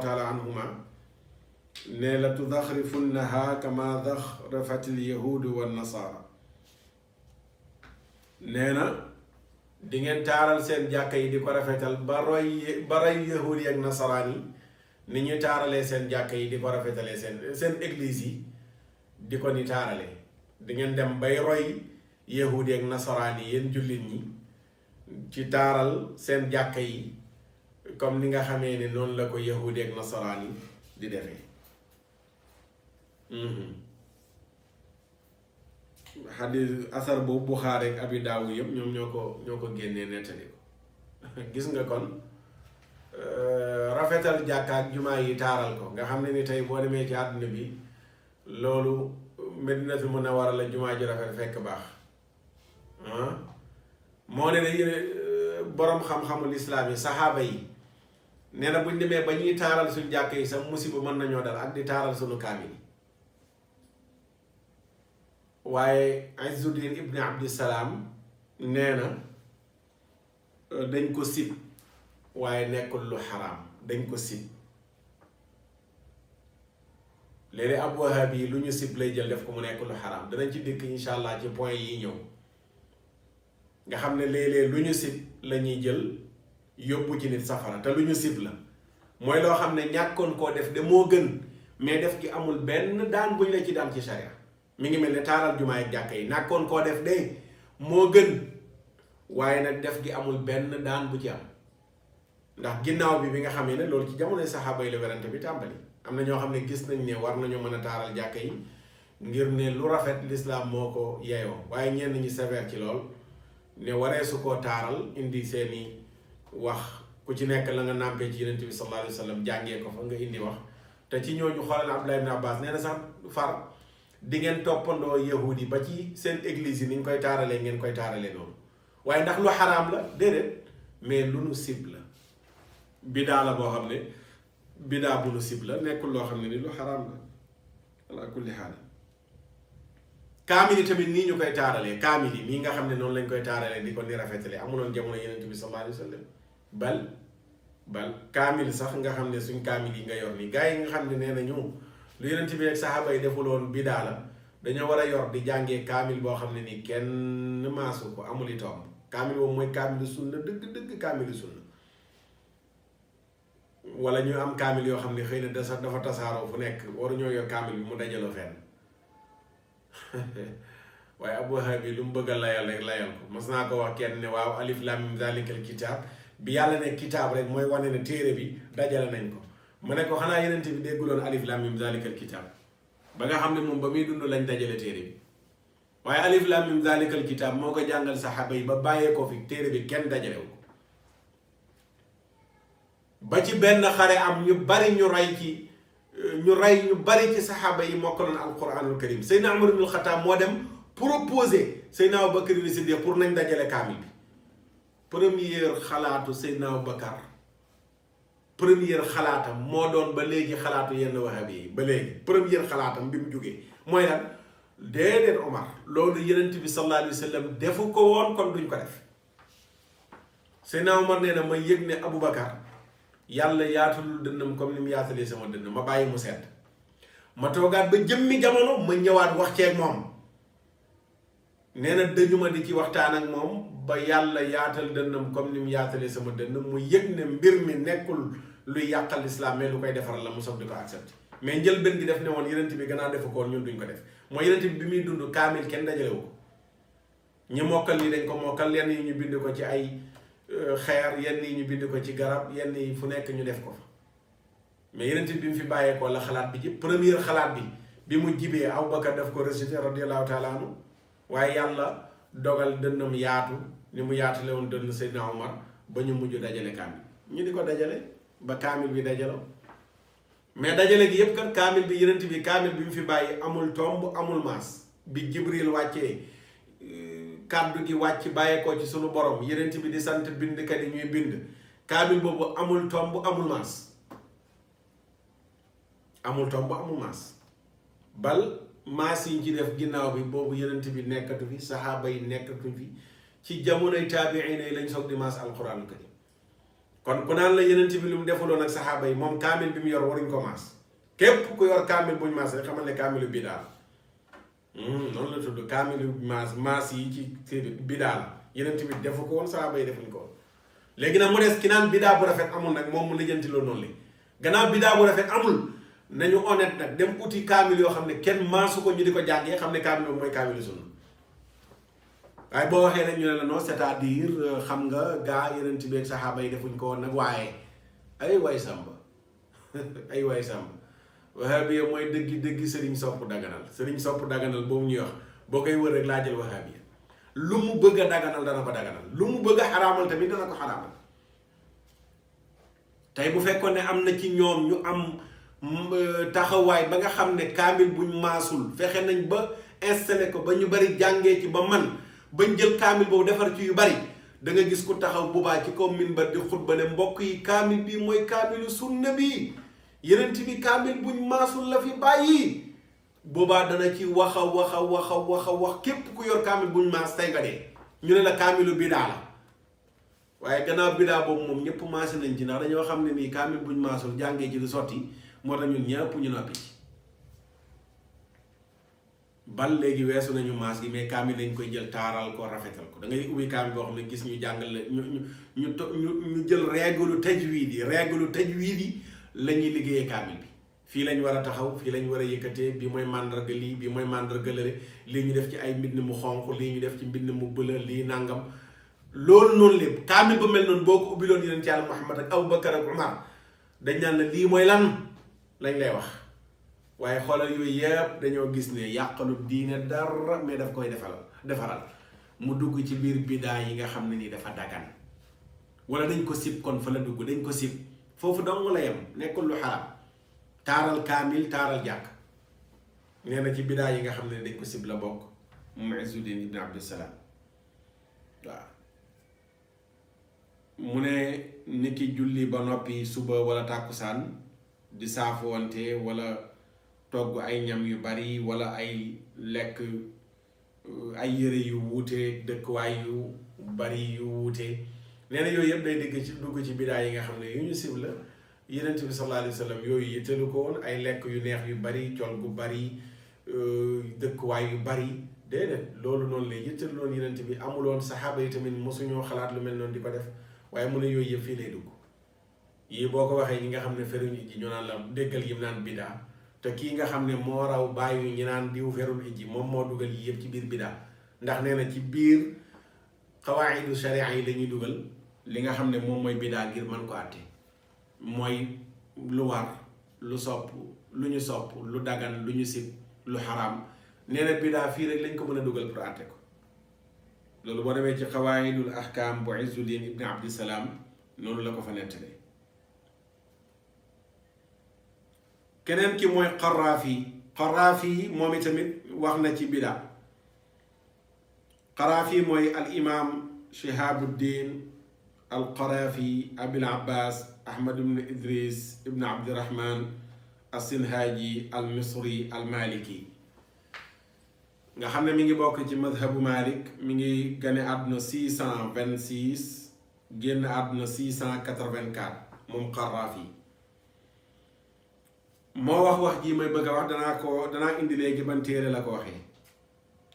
taala anhuma ne la tudaxrifunnaha kama daxrafat alyahudu wa nasaara nee na di ngeen taaral seen jàkka yi di ko rafetal ba roy yahud yi ak nasaraan yi ni ñuy taaralee seen jàkka yi di ko rafetalee seen église yi di ko ni taaralee di ngeen dem bay roy yahud yi ak nasaraan yi yéen jullit ñi ci taaral seen jàkka yi comme ni nga xamee ne noonu la ko yahudi ak nasaraan yi di defee xadis asar boobu Buxaari ak Abi Daawud yëpp ñoom ñoo ko génnee nettali ko gis nga kon rafetal jàkka ak jumaa yi taaral ko nga xam ne ni tey boo demee ci àdduna bi loolu Madinatul Munawwara la jumaa ji rafet fekk baax moo ne boroom xam-xamul islaam yi saxaaba yi nee na buñ demee ba ñuy taaral suñ jàkk yi sax musiba mën nañoo dal ak di taaral suñu kaamil yi waaye Izzuddin ibn Abdissalaam nee na dañ ko sib waaye nekkul lu xaraam dañ ko sib léeg-léeg ab wahabi yi lu ñu sib lay jël def ko mu nekk lu xaraam danañ ci dikk insha allah ci point yi ñëw nga xam ne léeg-léeg lu ñu sib la ñuy jël yóbbu ci nit safara te lu ñu sib la mooy loo xam ne ñàkkoon koo def de moo gën mais def gi amul benn daan buñ la ci daan ci sharia mi ngi mel ne taaral jumaa ak jàkka yi ñàkkoon koo def de moo gën waaye nag def gi amul benn daan bu ci am ndax ginnaaw bi nga xamee ne loolu ci jamonoy saxaaba yi la werante bi tàmbali am na ñoo xam ne gis nañ ne war nañoo mën a taaral jàkka yi ngir ne lu rafet lislaam moo ko yeyoo waaye ñenn ñi sévère ci lool ne waree su koo taaral indi seeni wax ku ci nekk la nga nàmpee ci Yonent bi sallallahu alayhi wa sallam jàngee ko fa nga indi wax te ci ñooñu xoolal Abdullah ibn Abbas nee na sax far di ngeen toppandoo yahudi ba ci seen église yi ni ñu koy taaralee ngeen koy taaralee noonu waaye ndax lu xaraam la déedéet mais lu nu sib la bidaa la boo xam ne bidaa bu nu sib la nekkul loo xam ne ni lu xaraam la ala kulli xaal kaamil yi tamit nii ñu koy taaralee kaamil yi nii nga xam ne noonu lañ koy taaralee di ko ni rafetalee amuloon jamono Yonent bi sallallahu alayhi wa sallam bal bal kaamil sax nga xam ne suñ kaamil yi nga yor nii gars yi nga xam ne nee nañu lu Yonent bi ak saxaaba yi defuloon bidaa la dañoo war a yor di jàngee kaamil boo xam ne nii kenn maasu ko amul i tomb kaamil boobu mooy kaamilu sunna dëgg kaamilu sunna wala ñu am kaamil yoo xam ne xëy na dafa tasaaroo fu nekk waruñoo yor kaamil bi mu dajaloo fenn waaye Abu Wahab lu mu bëgg a layal rek layal ko mas naa ko wax kenn ne waaw alif lam mim zalikal kitaab bi yàlla ne kitaab rek mooy wane ne téere bi dajale nañ ko ma ne ko xanaa Yonent bi dégguloon alif lam mim zalikal kitaab ba nga xam ne moom ba muy dund lañ dajale téere bi waaye alif lam mim zalikal kitaab moo ko jàngal saxaaba yi ba bàyyee ko fi téere bi kenn dajalewu ko ba ci benn xare am ñu bari ñu rey ñu bari ci saxaaba yi mokkaloon alquranul karim Seydina Umar ibnul Xattaab moo dem proposé Seydina Abubakar Siddiq pour nañ dajale kaamil bi première xalaatu Seydina Abubakar première xalaatam moo doon ba léegi xalaatu yenn wahabi yi ba léegi première xalaatam bi mu jógee mooy lan déedéet Omar loolu Yonent bi sallallahu alayhi wa sallam defu ko woon kon duñ ko def Seydina Omar nee na ma yëg ne Abubakar yàlla yaatalul dënnam comme ni mu yaatalee sama dënn ma bàyyi mu sedd ma toogaat ba jëmmi jamono ma ñëwaat wax ceeg moom nee na dañu ma di ci waxtaan ak moom ba yàlla yaatal dënnam comme ni mu yaatalee sama dënn mu yëg ne mbir mi nekkul luy yàqal islam mais lu koy defaral la mu soog di ko accepté mais njëlbéen gi def ne woon Yonent bi gannaaw defu ko woon ñun duñ ko def mooy Yonent bi muy dund kaamil kenn dajalewu ko ñi mokkal lii dañ ko mokkal yenn yi ñu bind ko ci ay xeer yenn yi ñu bind ko ci garab yenn yi fu nekk ñu def ko fa mais Yonent bi mu fi bàyyeekoo la xalaat bi ci première xalaat bi mu jibee Abubakar daf ko récité radiyallahu taala anhu waaye yàlla dogal dënnam yaatu ni mu yaatale woon dënn Seydina Omar ba ñu mujj dajale kaamil ñu di ko dajale ba kaamil bi dajaloo mais dajale gi yépp kat kaamil bi Yonent bi kaamil bi mu fi bàyyi amul tomb amul maas bi Jibril wàccee kàddu gi wàcc bàyyeekoo ci sunu borom Yonent bi di sant bindkat yi ñuy bind kaamil boobu amul tomb amul maas amul tomb amul maas bal maas yi ci def ginnaaw bi boobu Yonent bi nekkatu fi saxaaba yi nekkatu fi ci jamonoy taabiin yi lañ soog di maas alquran karim kon ku naan la Yonent bi lu mu defuloon ak saxaaba yi moom kaamil bi mu yor waruñ ko maas képp ku yor kaamil buñ maas rek xamal ne kaamilu bidaa noonu la tudd kaamilu maas yi ci bidaa la Yonent bi defu ko woon saxaaba yi defuñ ko woon léegi nag mu des ki naan bidaa bu rafet amul nag moom mu lijjanti loolu noonu li gannaaw bidaa bu rafet amul nañu honnête nag dem uti kaamil yoo xam ne kenn maasu ko ñu di ko jàngee xam ne kaamil boobu mooy kaamilu sunna waaye boo waxee nag ñu ne la non c'est-à-dire xam nga gaa Yonent bi ak saxaaba yi defuñ ko woon nag waaye ay way sàmba ay way sàmba wahabiya mooy dëggi sëriñ sopp daganal boobu ñuy wax boo koy wër rek laajal wahabiya lu mu bëgg a daganal dana ko daganal lu mu bëgg a xaraamal tamit dana ko xaraamal tey bu fekkoon ne am na ci ñoom ñu am taxawaay ba nga xam ne kaamil buñ maasul fexe nañ ba installé ko ba ñu bari jàngee ci ba man bañ jël kaamil boobu defar ci yu bari da nga gis ku taxaw boobaa ci kaw minbar di xutba ne mbokk yi kaamil bi mooy kaamilu sunna bi Yonent bi kaamil buñ maasul la fi bàyyi boobaa dana ci wax képp ku yor kaamil buñ maas tey nga dee ñu ne la kaamilu bidaa la waaye gannaaw bidaa boobu moom ñëpp maase nañ ci ndax dañoo xam ne nii kaamil buñ maasul jàngee ci du sotti moo tax ñun ñëpp ñu noppi ci bal léegi weesu nañu maas gi mais kaamil dañ koy jël taaral ko rafetal ko da ngay ubbi kaamil boo xam ne gis ñu jàngal la ñu jël règle tajwiid yi la ñuy liggéeyee kaamil bi fii lañ war a taxaw fii lañ war a yëkkatee bi mooy màndarga lii bi mooy màndarga lële lii ñu def ci ay mbind mu xonq lii ñu def ci mbind mu bëla lii nàngam loolu noonu lépp kaamil ba mel noonu boo ko ubbiloon Yonent Yàlla Muhammad ak Abubakar ak Umar dañ naan la lii mooy lan lañ lay wax waaye xoolal yooyu yëpp dañoo gis ne yàqalu diine dara mais daf koy defaral mu dugg ci biir bidaa yi nga xam ne nii dafa dagan wala dañ ko sib kon fa la dugg dañ ko sib foofu dong la yem nekkul lu xaraam taaral kaamil taaral jàkk nee na ci bidaa yi nga xam ne dañ ko sib la bokk mu Izzuddin ibn Abdusalaam waaw mu ne nit ki julli ba noppi suba wala tàkkusaan di saafoonte wala togg ay ñam yu bari wala ay lekk ay yëre yu wuute dëkkuwaay yu bari yu wuute nee na yooyu yëpp day dugg ci bidaa yi nga xam ne yu ñu sib la. Yonent bi sallallahu alayhi wa sallam yooyu yittalu ko woon ay lekk yu neex yu bari col gu bari dëkkuwaay yu bari déedéet loolu noonu lay yittalu woon Yonent bi amuloon saxaaba yi tamit mosuñoo xalaat lu mel noonu di ko def waaye mu ne yooyu yëpp fii lay dugg yii boo ko waxee ñi nga xam ne feruñu ji ñu naan la déggal yi mu naan bidaa te kii nga xam ne moo raw bàyyi ñi naan diw ferul ijji moom moo dugal yi yëpp ci biir bidaa ndax nee na ci biir xawaayidu sharia yi la ñuy dugal li nga xam ne moom mooy bidaa ngir mën ko àtte mooy lu war lu sopp lu ñu sopp lu dagan lu ñu sib lu xaraam nee na bidaa fii rek lañ ko mën a dugal pour àtte ko loolu boo demee ci xawaayidul ahkaam bu Izzuddin ibn Abdissalaam noonu la ko fa nettalee keneen ki mooy Qaraafi moom itamit wax na ci bidaa Qaraafi mooy al imaam Shihabuddin al Qaraafi Abil Abbas Ahmad ibn Idris ibn Abdirahman as-Sinhaaji al Misri al Maliki nga xam ne mi ngi bokk ci madhabu Malik mi ngi gane àdduna 626 génn àdduna 684 moom Qaraafi moo wax ji may bëgg a wax danaa indi léegi ban téere la ko waxee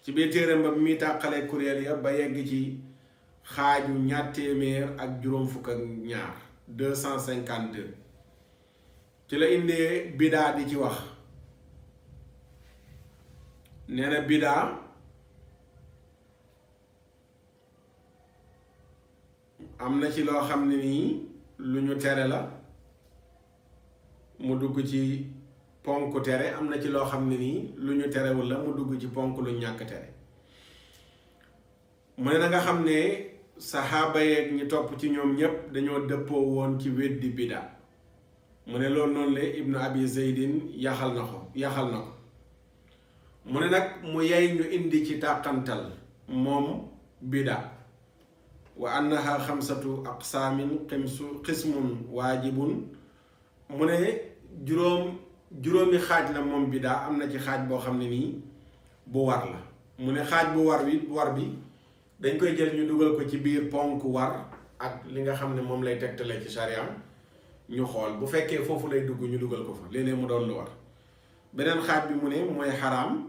ci biir téereem ba mi tàqalee kuréel ya ba yegg ci xaaju 252 252 ci la indee bidaa di ci wax nee na bidaa am na ci loo xam ne nii lu ñu tere la mu dugg ci ponk tere am na ci loo xam ne nii lu ñu terewul la mu dugg ci ponk lu ñàkk tere mu ne na nga xam ne saxaaba yeeg ñi topp ci ñoom ñépp dañoo dëppoo woon ci weddi bidaa mu ne loolu noonu la Ibnu Abi Zaydin yaxal na ko mu ne nag mu yey ñu indi ci tàqantal moom bidaa wa annaha xamsatu aqsaamin qismun waajibun mu ne juróomi xaaj la moom bidaa am na ci xaaj boo xam ne nii bu war la mu ne xaaj bu war bi dañ koy jël ñu dugal ko ci biir ponk war ak li nga xam ne moom lay tegtale ci sharia ñu xool bu fekkee foofu lay dugg ñu dugal ko fa léeg-léeg mu doon lu war beneen xaaj bi mu ne mooy xaraam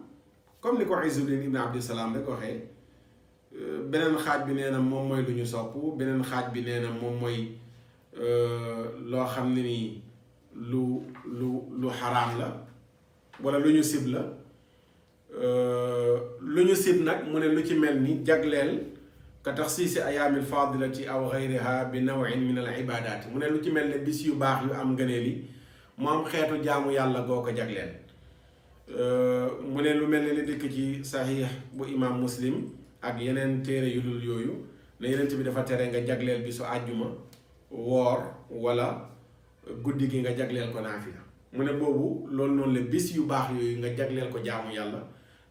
comme ni ko Izzuddin ibn Abdissalaam rek waxee beneen xaaj bi nee na moom mooy lu ñu sopp beneen xaaj bi nee na moom mooy loo xam ne nii lu xaraam la wala lu ñu sib la lu ñu sib nag mu ne lu ci mel ni jagleel ka taxsiisi ayaamil faadilati aw xayriha bi nawin min al ibadaati mu ne lu ci mel ne bis yu baax yu am ngëneel yi mu am xeetu jaamu yàlla goo ko jagleel mu ne lu mel ne li dikk ci saxiix bu imaam Muslim ak yeneen téere yu dul yooyu ne yeneen bi dafa tere nga jagleel bisu àjjuma woor wala guddi gi nga jagleel ko naafila mu ne boobu loolu noonu la bis yu baax yooyu nga jagleel ko jaamu yàlla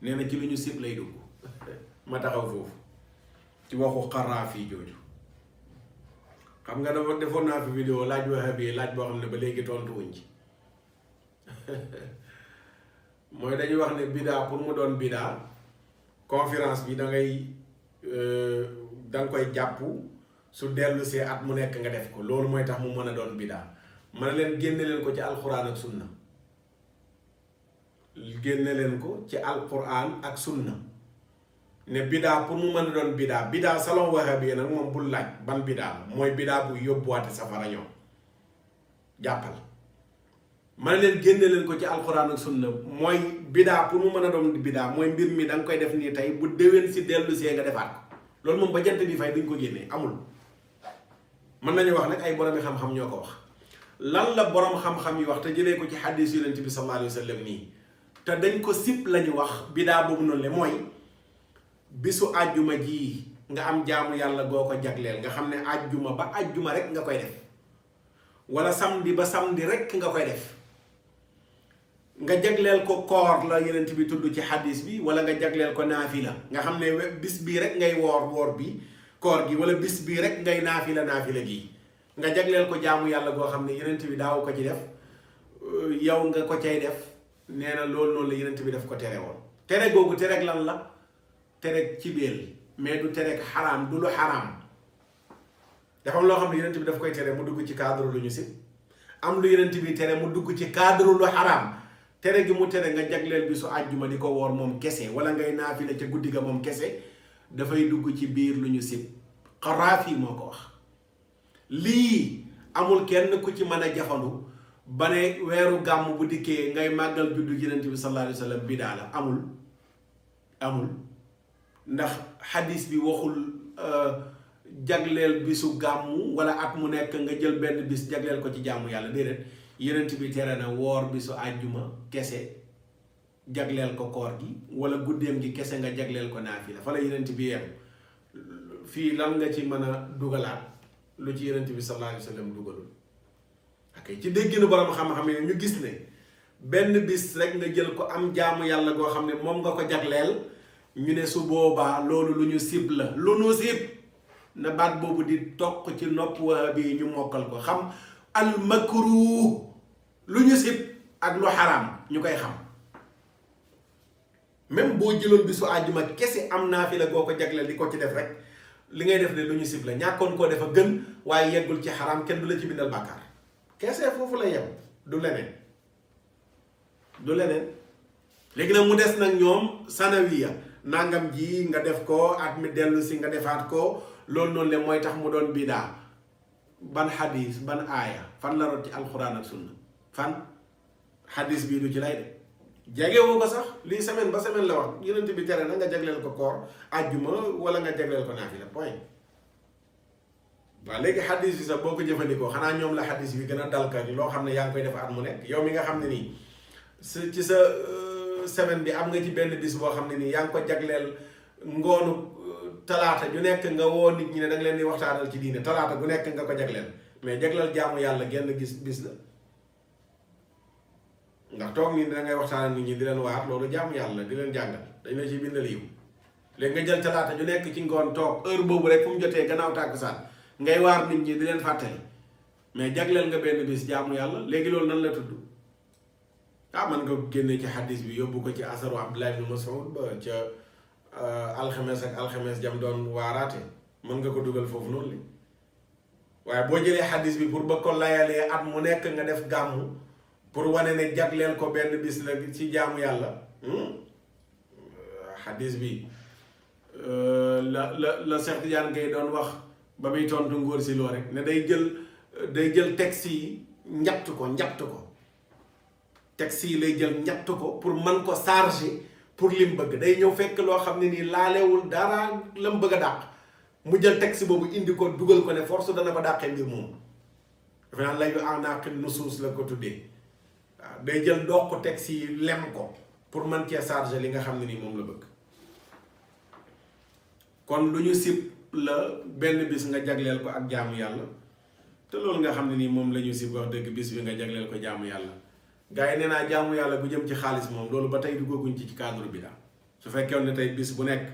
nee na ci lu ñu sib lay dugg ma taxaw foofu ci waxu Qaraafi jooju xam nga dafa defoon naa fi vidéo laaj wahabi laaj boo xam ne ba léegi tontu wuñ ci mooy dañuy wax ne bidaa pour mu doon bidaa conférence bi danga koy jàpp su dellu see at mu nekk nga def ko loolu mooy tax mu mën a doon bidaa man leen génne leen ko ci alquran ak sunna génne leen ko ci alquran ak sunna ne bidaa pour mu mën a doon bidaa salon wahabi nag moom bul laaj ban bidaa la mooy bidaa bu yóbbuwaate safara ñoom jàppal man leen génne leen ko ci alquran ak sunna mooy bidaa pour mu mën a doon bidaa mooy mbir mi da nga koy def nii tey bu déwén si dellu see nga defaat ko loolu moom ba jant bi fay duñ ko génnee amul mën nañu wax nag ay boromi xam-xam ñoo ko wax lan la borom xam-xam yi wax te jëlee ko ci xaddis yonent bi sallallahu alayhi wa sallam nii te dañ ko sip lañu wax bidaa boobu noonu le mooy bisu àjjuma ji nga am jaamu yàlla goo ko jagleel nga xam ne àjjuma ba àjjuma rek nga koy def wala samedi ba samedi rek nga koy def nga jagleel ko koor la yonent bi tudd ci xaddis bi wala nga jagleel ko naafila nga xam ne bis bii rek ngay woor bi koor gi wala bis bii rek ngay naafila gi nga jagleel ko jaamu yàlla goo xam ne yonent bi daaw ko ci def yow nga ko cay def nee na loolu noonu la yonent bi daf ko tere woon tere googu tereg lan la tereg ci béel mais du tereg xaraam du lu xaraam dafa am loo xam ne yonent bi daf koy tere mu dugg ci cadre lu ñu sib am lu yonent bi tere mu dugg ci cadre lu xaraam. tere gi mu tere nga jagleel bi su àjjuma di ko woor moom kese wala ngay naafila ca guddi ga moom kese dafay dugg ci biir lu ñu sib. Xaraafi moo ko wax lii amul kenn ku ci mën a jafandu ba ne weeru gàmm bu dikkee ngay màggal juddu yonent bi sallallahu alayhi wa sallam bidaa la amul ndax xadis bi waxul jagleel bisu gàmmu wala at mu nekk nga jël benn bis jagleel ko ci jaamu yàlla déedéet yonent bi tere na woor bisu àjjuma kese jagleel ko koor gi wala guddeem gi kese nga jagleel ko naafila fa la yonent bi yem fii lan nga ci mën a dugalaat lu ci yonent bi sallallahu alayhi wa sallam dugalul ok ci dégginu borom xam-xam ne ñu gis ne benn bis rek nga jël ko am jaamu yàlla goo xam ne moom nga ko jagleel ñu ne su boobaa loolu lu ñu sib la lu ñu sib na baat boobu di toq ci nopp bi ñu mokkal ko xam al makruh lu ñu sib ak lu xaraam ñu koy xam même boo jëloon bisu àjjuma kese am naafila goo ko jagleel di ko ci def rek li ngay def ne lu ñu sib la ñàkkoon koo def a gën waaye yeggul ci xaraam kenn du la ci bindal bàkkaar kese foofu la yem du leneen léegi nag mu des nag ñoom sanawiya nangam ji nga def ko at mi dellu si nga defaat ko loolu noonu le mooy tax mu doon bidaa ban xadis ban aaya fan la rot ci alxuraan ak sunna fan xadis bii du ci lay de jegewoo ko sax lii semaine ba semaine la wax yonent bi tere na nga jagleel ko koor àjjuma wala nga jagleel ko naafila point waaw léegi xadis bi sax boo ko jëfandikoo xanaa ñoom la xadis bi gën a dalka loo xam ne yaa ngi koy def at mu nekk yow mi nga xam ne nii ci sa semaine bi am nga ci benn bis boo xam ne nii yaa ngi ko jagleel ngoonu talaata ju nekk nga woo nit ñi ne danga leen di waxtaanal ci diine talaata gu nekk nga ko jagleel mais jagleel jaamu yàlla genn bis la ndax toog nii da ngay waxtaanal nit ñi di leen waar loolu jaamu yàlla di leen jàngal dañ la ci bindal yiw léegi nga jël talaata ju nekk ci ngoon toog heure boobu rek fu mu jotee gannaaw tàkkusaan ngay waar nit ñi di leen fàttali mais jagleel nga benn bis jaamu yàlla léegi loolu nan la tudd man nga génne ci xadis bi yóbbu ko ci asaru Abdullah ibn Mas'ud ba ca alxames ak alxames jam doon waaraate mën nga ko dugal foofu noonu li waaye boo jëlee xadis bi pour ba ko layalee at mu nekk nga def gàmmu pour wane ne jagleel ko benn bis la ci jaamu yàlla xadis bi la Cheikh Tidiane Gaye doon wax ba muy tontu ngóor si loo rek ne day jël texte yi njatt ko texte yi lay jël njatt ko pour mën ko charger pour lim bëgg day ñëw fekk loo xam ne nii laalewul dara la mu bëgg a dàq mu jël texte boobu indi ko dugal ko ne force dana ko dàqee mbir moom dafa naan layu anaqi nusuus la ko tuddee waaw day jël dox ko texte yi lem ko pour mën cee charger li nga xam ne nii moom la bëgg kon lu ñu sib la benn bis nga jagleel ko ak jaamu yàlla te loolu nga xam ne nii moom la ñu sib wax dëgg bis bi nga jagleel ko jaamu yàlla gars yi nee naa jaamu yàlla bu jëm ci xaalis moom loolu ba tey duggaguñ ci cadre bi daal su fekkee ne tey bis bu nekk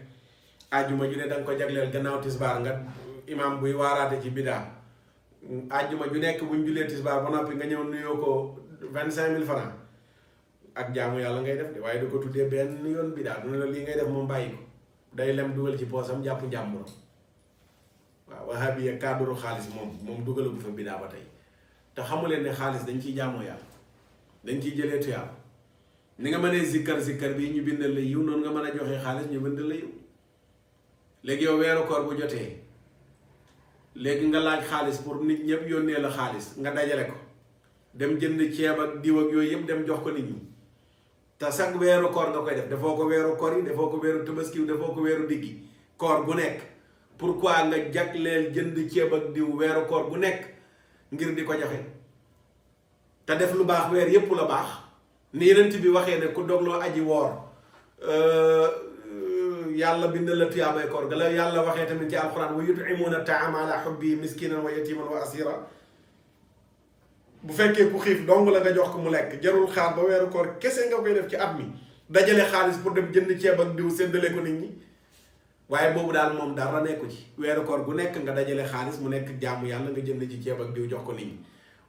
ajjuma ju ne da nga ko jagleel gannaaw tisbaar nga imam buy waaraate ci bidaa ajjuma ju nekk buñ julee tisbaar ba noppi nga ñëw nuyoo ko 25 000 francs ak jaamu yàlla ngay def de waaye du ko tuddee benn yoon bidaa du ne la lii ngay def moom bàyyi ko day lem dugal ci poosam jàpp njàmburam waaw wahabiya cadre xaalis moom dugalagu fa bidaa ba tey te xamuleen ne xaalis dañ ciy jaamoo yàlla dañ ciy jëlee tuyaab ni nga mënee zikkar bi ñu bindal la yiw noonu nga mën a joxe xaalis ñu bindal la yiw léegi yow weeru koor bu jotee léegi nga laaj xaalis pour nit ñëpp yónnee la xaalis nga dajale ko dem jënd ceeb ak diw ak yooyu yëpp dem jox ko nit ñi te chaque weeru koor nga koy def dafoo ko weeru koor yi dafoo ko weeru tabaski dafoo ko weeru diggi koor bu nekk pourquoi nga jagleel jënd ceeb ak diw weeru koor bu nekk ngir di ko joxe te def lu baax weer yépp la baax ni Yonent bi waxee ne ku dogloo aji woor yàlla bind la tuyaabay koor ga la yàlla waxee tamit ci alquran wa yut'imuuna ta'aama ala hubbihi miskinan wa yatiman wa asira bu fekkee ku xiif dong la nga jox ko mu lekk jarul xaar ba weeru koor kese nga koy def ci at mi dajale xaalis pour dem jënd ceeb ak diw séddale ko nit ñi waaye boobu daal moom dara nekku ci weeru koor gu nekk nga dajale xaalis mu nekk jaamu yàlla nga jënd ci ceeb ak diw jox ko nit ñi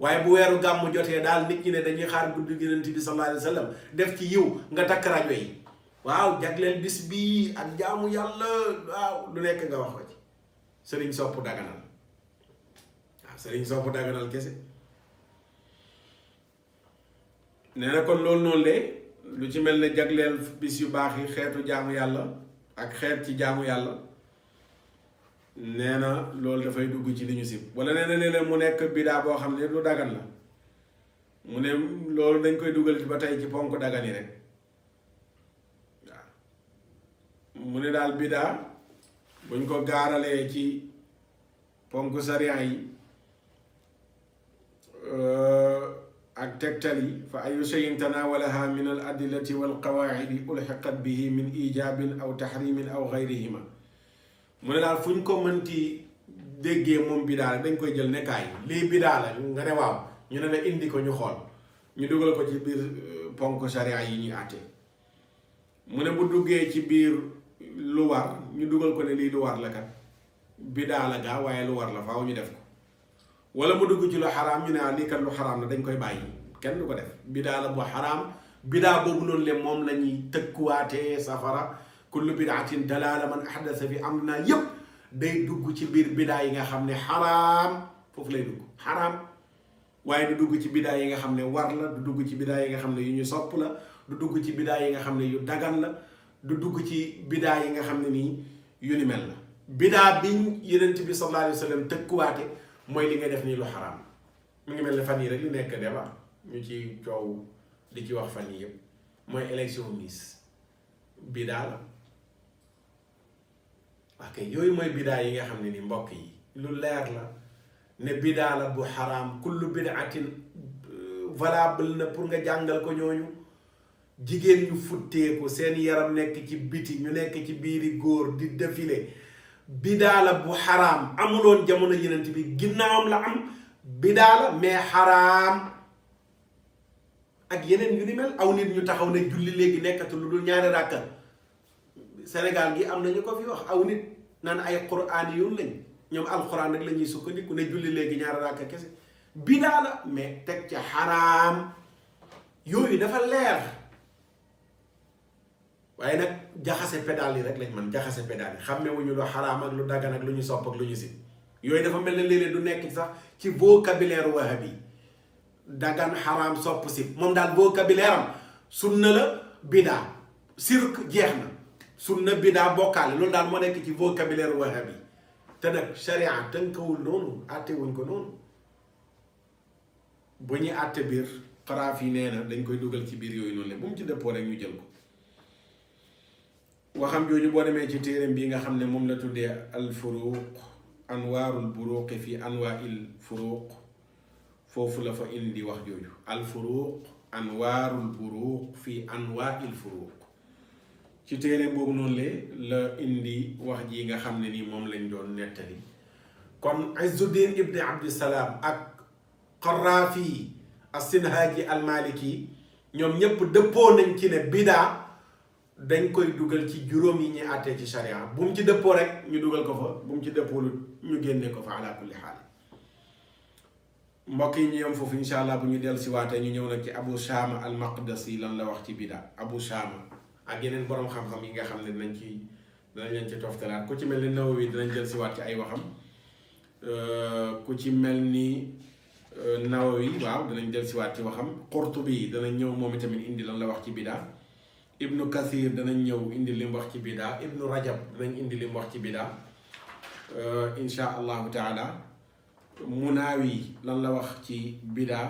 waaye bu weeru gàmmu jotee daal nit ñi ne dañuy xaar guddi Yonent bi sallallahu alayhi wa sallam def ci yiw nga takk rajo yi waaw jagleel bis bii ak jaamu yàlla waaw lu nekk nga wax ko ci sëriñ sopp daganal sëriñ sopp daganal kese. nee na kon loolu noonu de lu ci mel ne jagleel bis yu baax yi xeetu jaamu yàlla ak xeet ci jaamu yàlla nee na loolu dafay dugg ci li ñu sib. wala nee na léeg-léeg mu nekk bidaa boo xam ne lu dagan la mu ne loolu dañ koy dugal ba tey ci ponk dagan yi rek waaw. mu ne daal bidaa buñ ko gaaralee ci ponk sariya yi ak tegtal yi fa ayu shay'in tanawalaha min al adillati wal qawaidi ulxiqat bihi min ijabin aw tahrimin aw gayrihima. mu ne daal fu ñu ko mënti déggee moom bidaa la dañ koy jël nekkaay lii bidaa la nga ne waaw ñu ne la indi ko ñu xool ñu dugal ko ci biir ponk sharia yi ñuy àtte. mu ne bu duggee ci biir lu war ñu dugal ko ne lii lu war la kat bidaa la gaa waaye lu war la faaw ñu def ko. wala mu dugg ci lu xaraam ñu ne lii kat lu xaraam la dañ koy bàyyi kenn du ko def bidaa la bu xaraam. bidaa boobu noonu le moom la ñuy tëkkuwaatee safara. kullu bidaatin dalaala man ahdasa fi amrinaa yëpp day dugg ci biir bidaa yi nga xam ne xaraam foofu lay dugg xaraam. waaye du dugg ci bidaa yi nga xam ne war la du dugg ci bidaa yi nga xam ne yu ñu sopp la du dugg ci bidaa yi nga xam ne yu dagan la du dugg ci bidaa yi nga xam ne nii yu ni mel la. bidaa biñ Yonent bi sallallahu alayhi wa sallam tëkkuwaate mooy li nga def nii lu xaraam. mu ngi mel ne fan yi rek li nekk débat ñu ci coow di ci wax fan yi yëpp mooy élection Miss bidaa la. ok yooyu mooy bidaa yi nga xam ne ni mbokk yi lu leer la ne bidaa la bu xaraam. kullu bidaatin valable na pour nga jàngal ko ñooñu. jigéen ñu futteeku seen yaram nekk ci biti ñu nekk ci biiri góor di défilé bidaa la bu xaraam. amuloon jamono Yonent bi ginnaawam la am bidaa la mais xaraam. ak yeneen yu ni mel aw nit ñu taxaw ne julli léegi nekkatu lu dul ñaari ràkka. Sénégal gi am na ñu ko fi wax aw nit naan ay quraan yoon lañ ñoom alquran rek la ñuy sukkandiku ne julli léegi ñaari ràkka kese bidaa la mais teg ca xaraam. yooyu dafa leer waaye nag jaxase pédale yi rek lañ man jaxase pédale yi xàmmewuñu lu xaraam ak lu dagan ak lu ñu sopp ak lu ñu si yooyu dafa mel ne léeg-léeg du nekk sax ci vocabulaire wahabi dagan xaraam sopp si moom daal vocabulaire am sunna la bidaa sirk jeex na sunna bidaa bokkaale loolu daal moo nekk ci vocabulaire wahabi te nag sharia tënkawul noonu àtte wuñ ko noonu. bu ñuy àtte biir xaraaf yi nee na dañ koy dugal ci biir yooyu noonu la bu mu ci dëppoo rek ñu jël ko. waxam jooju boo demee ci téereem bii nga xam ne moom la tuddee al furuq anwaarul buruqi fi anwaa'il furuq foofu la fa indi wax jooju al furuq anwaarul buruq fi anwaa'il furuq ci téereem boobu noonu la indi wax ji nga xam ne nii moom lañ doon nettali. kon Izzuddin ibn Abdissalaam ak Qaraafi as-Sinhaaji al-Maliki ñoom ñépp dëppoo nañ ci ne bidaa dañ koy dugal ci juróom yi ñuy àttee ci sharia bu mu ci dëppoo rek ñu dugal ko fa bu mu ci dëppoo lu ñu génne ko fa ala kulli xaal. mbokk yi ñu yem foofu insha allah bu ñu dellu si waatee ñu ñëw nag ci Abu Shama al-Maqdisi lan la wax ci bidaa. Abu Shama ak yeneen borom xam-xam yi nga xam ne dinañ leen ci toftalaat ku ci mel ni Nawawi dinañ jël si waat ci ay waxam ku ci mel ni Nawawi waaw dinañ jël si waat ci waxam. Qurtubi danañ ñëw moom itamit indi lan la wax ci bidaa. Ibnu Kathir danañ ñëw indi lim wax ci bidaa. Ibnu Rajab danañ indi lim wax ci bidaa insha allahu taala. Munaawi lan la wax ci bidaa.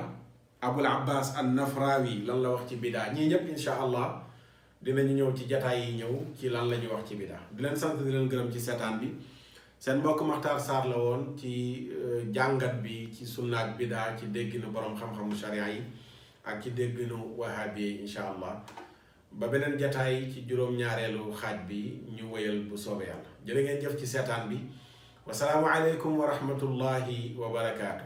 Abul Abbas an-Nafrawi lan la wax ci bidaa. ñii ñëpp insha allah dinañu ñëw ci jataay yi ñëw ci lan la ñuy wax ci bidaa. di leen sant di leen gërëm ci seetaan bi. seen mbokk Makhtar Sarr la woon ci jàngat bi ci sunna ak bidaa ci dégginu borom xam-xamu sharia yi ak ci dégginu wahabi yi insha allah. ba beneen jataay ci juróom-ñaareelu xaaj bi ñu wéyal bu soobee yàlla jërë ngeen jëf ci seetaan bi wasalaamu aleykum wa rahmatullahi wa barakaatu.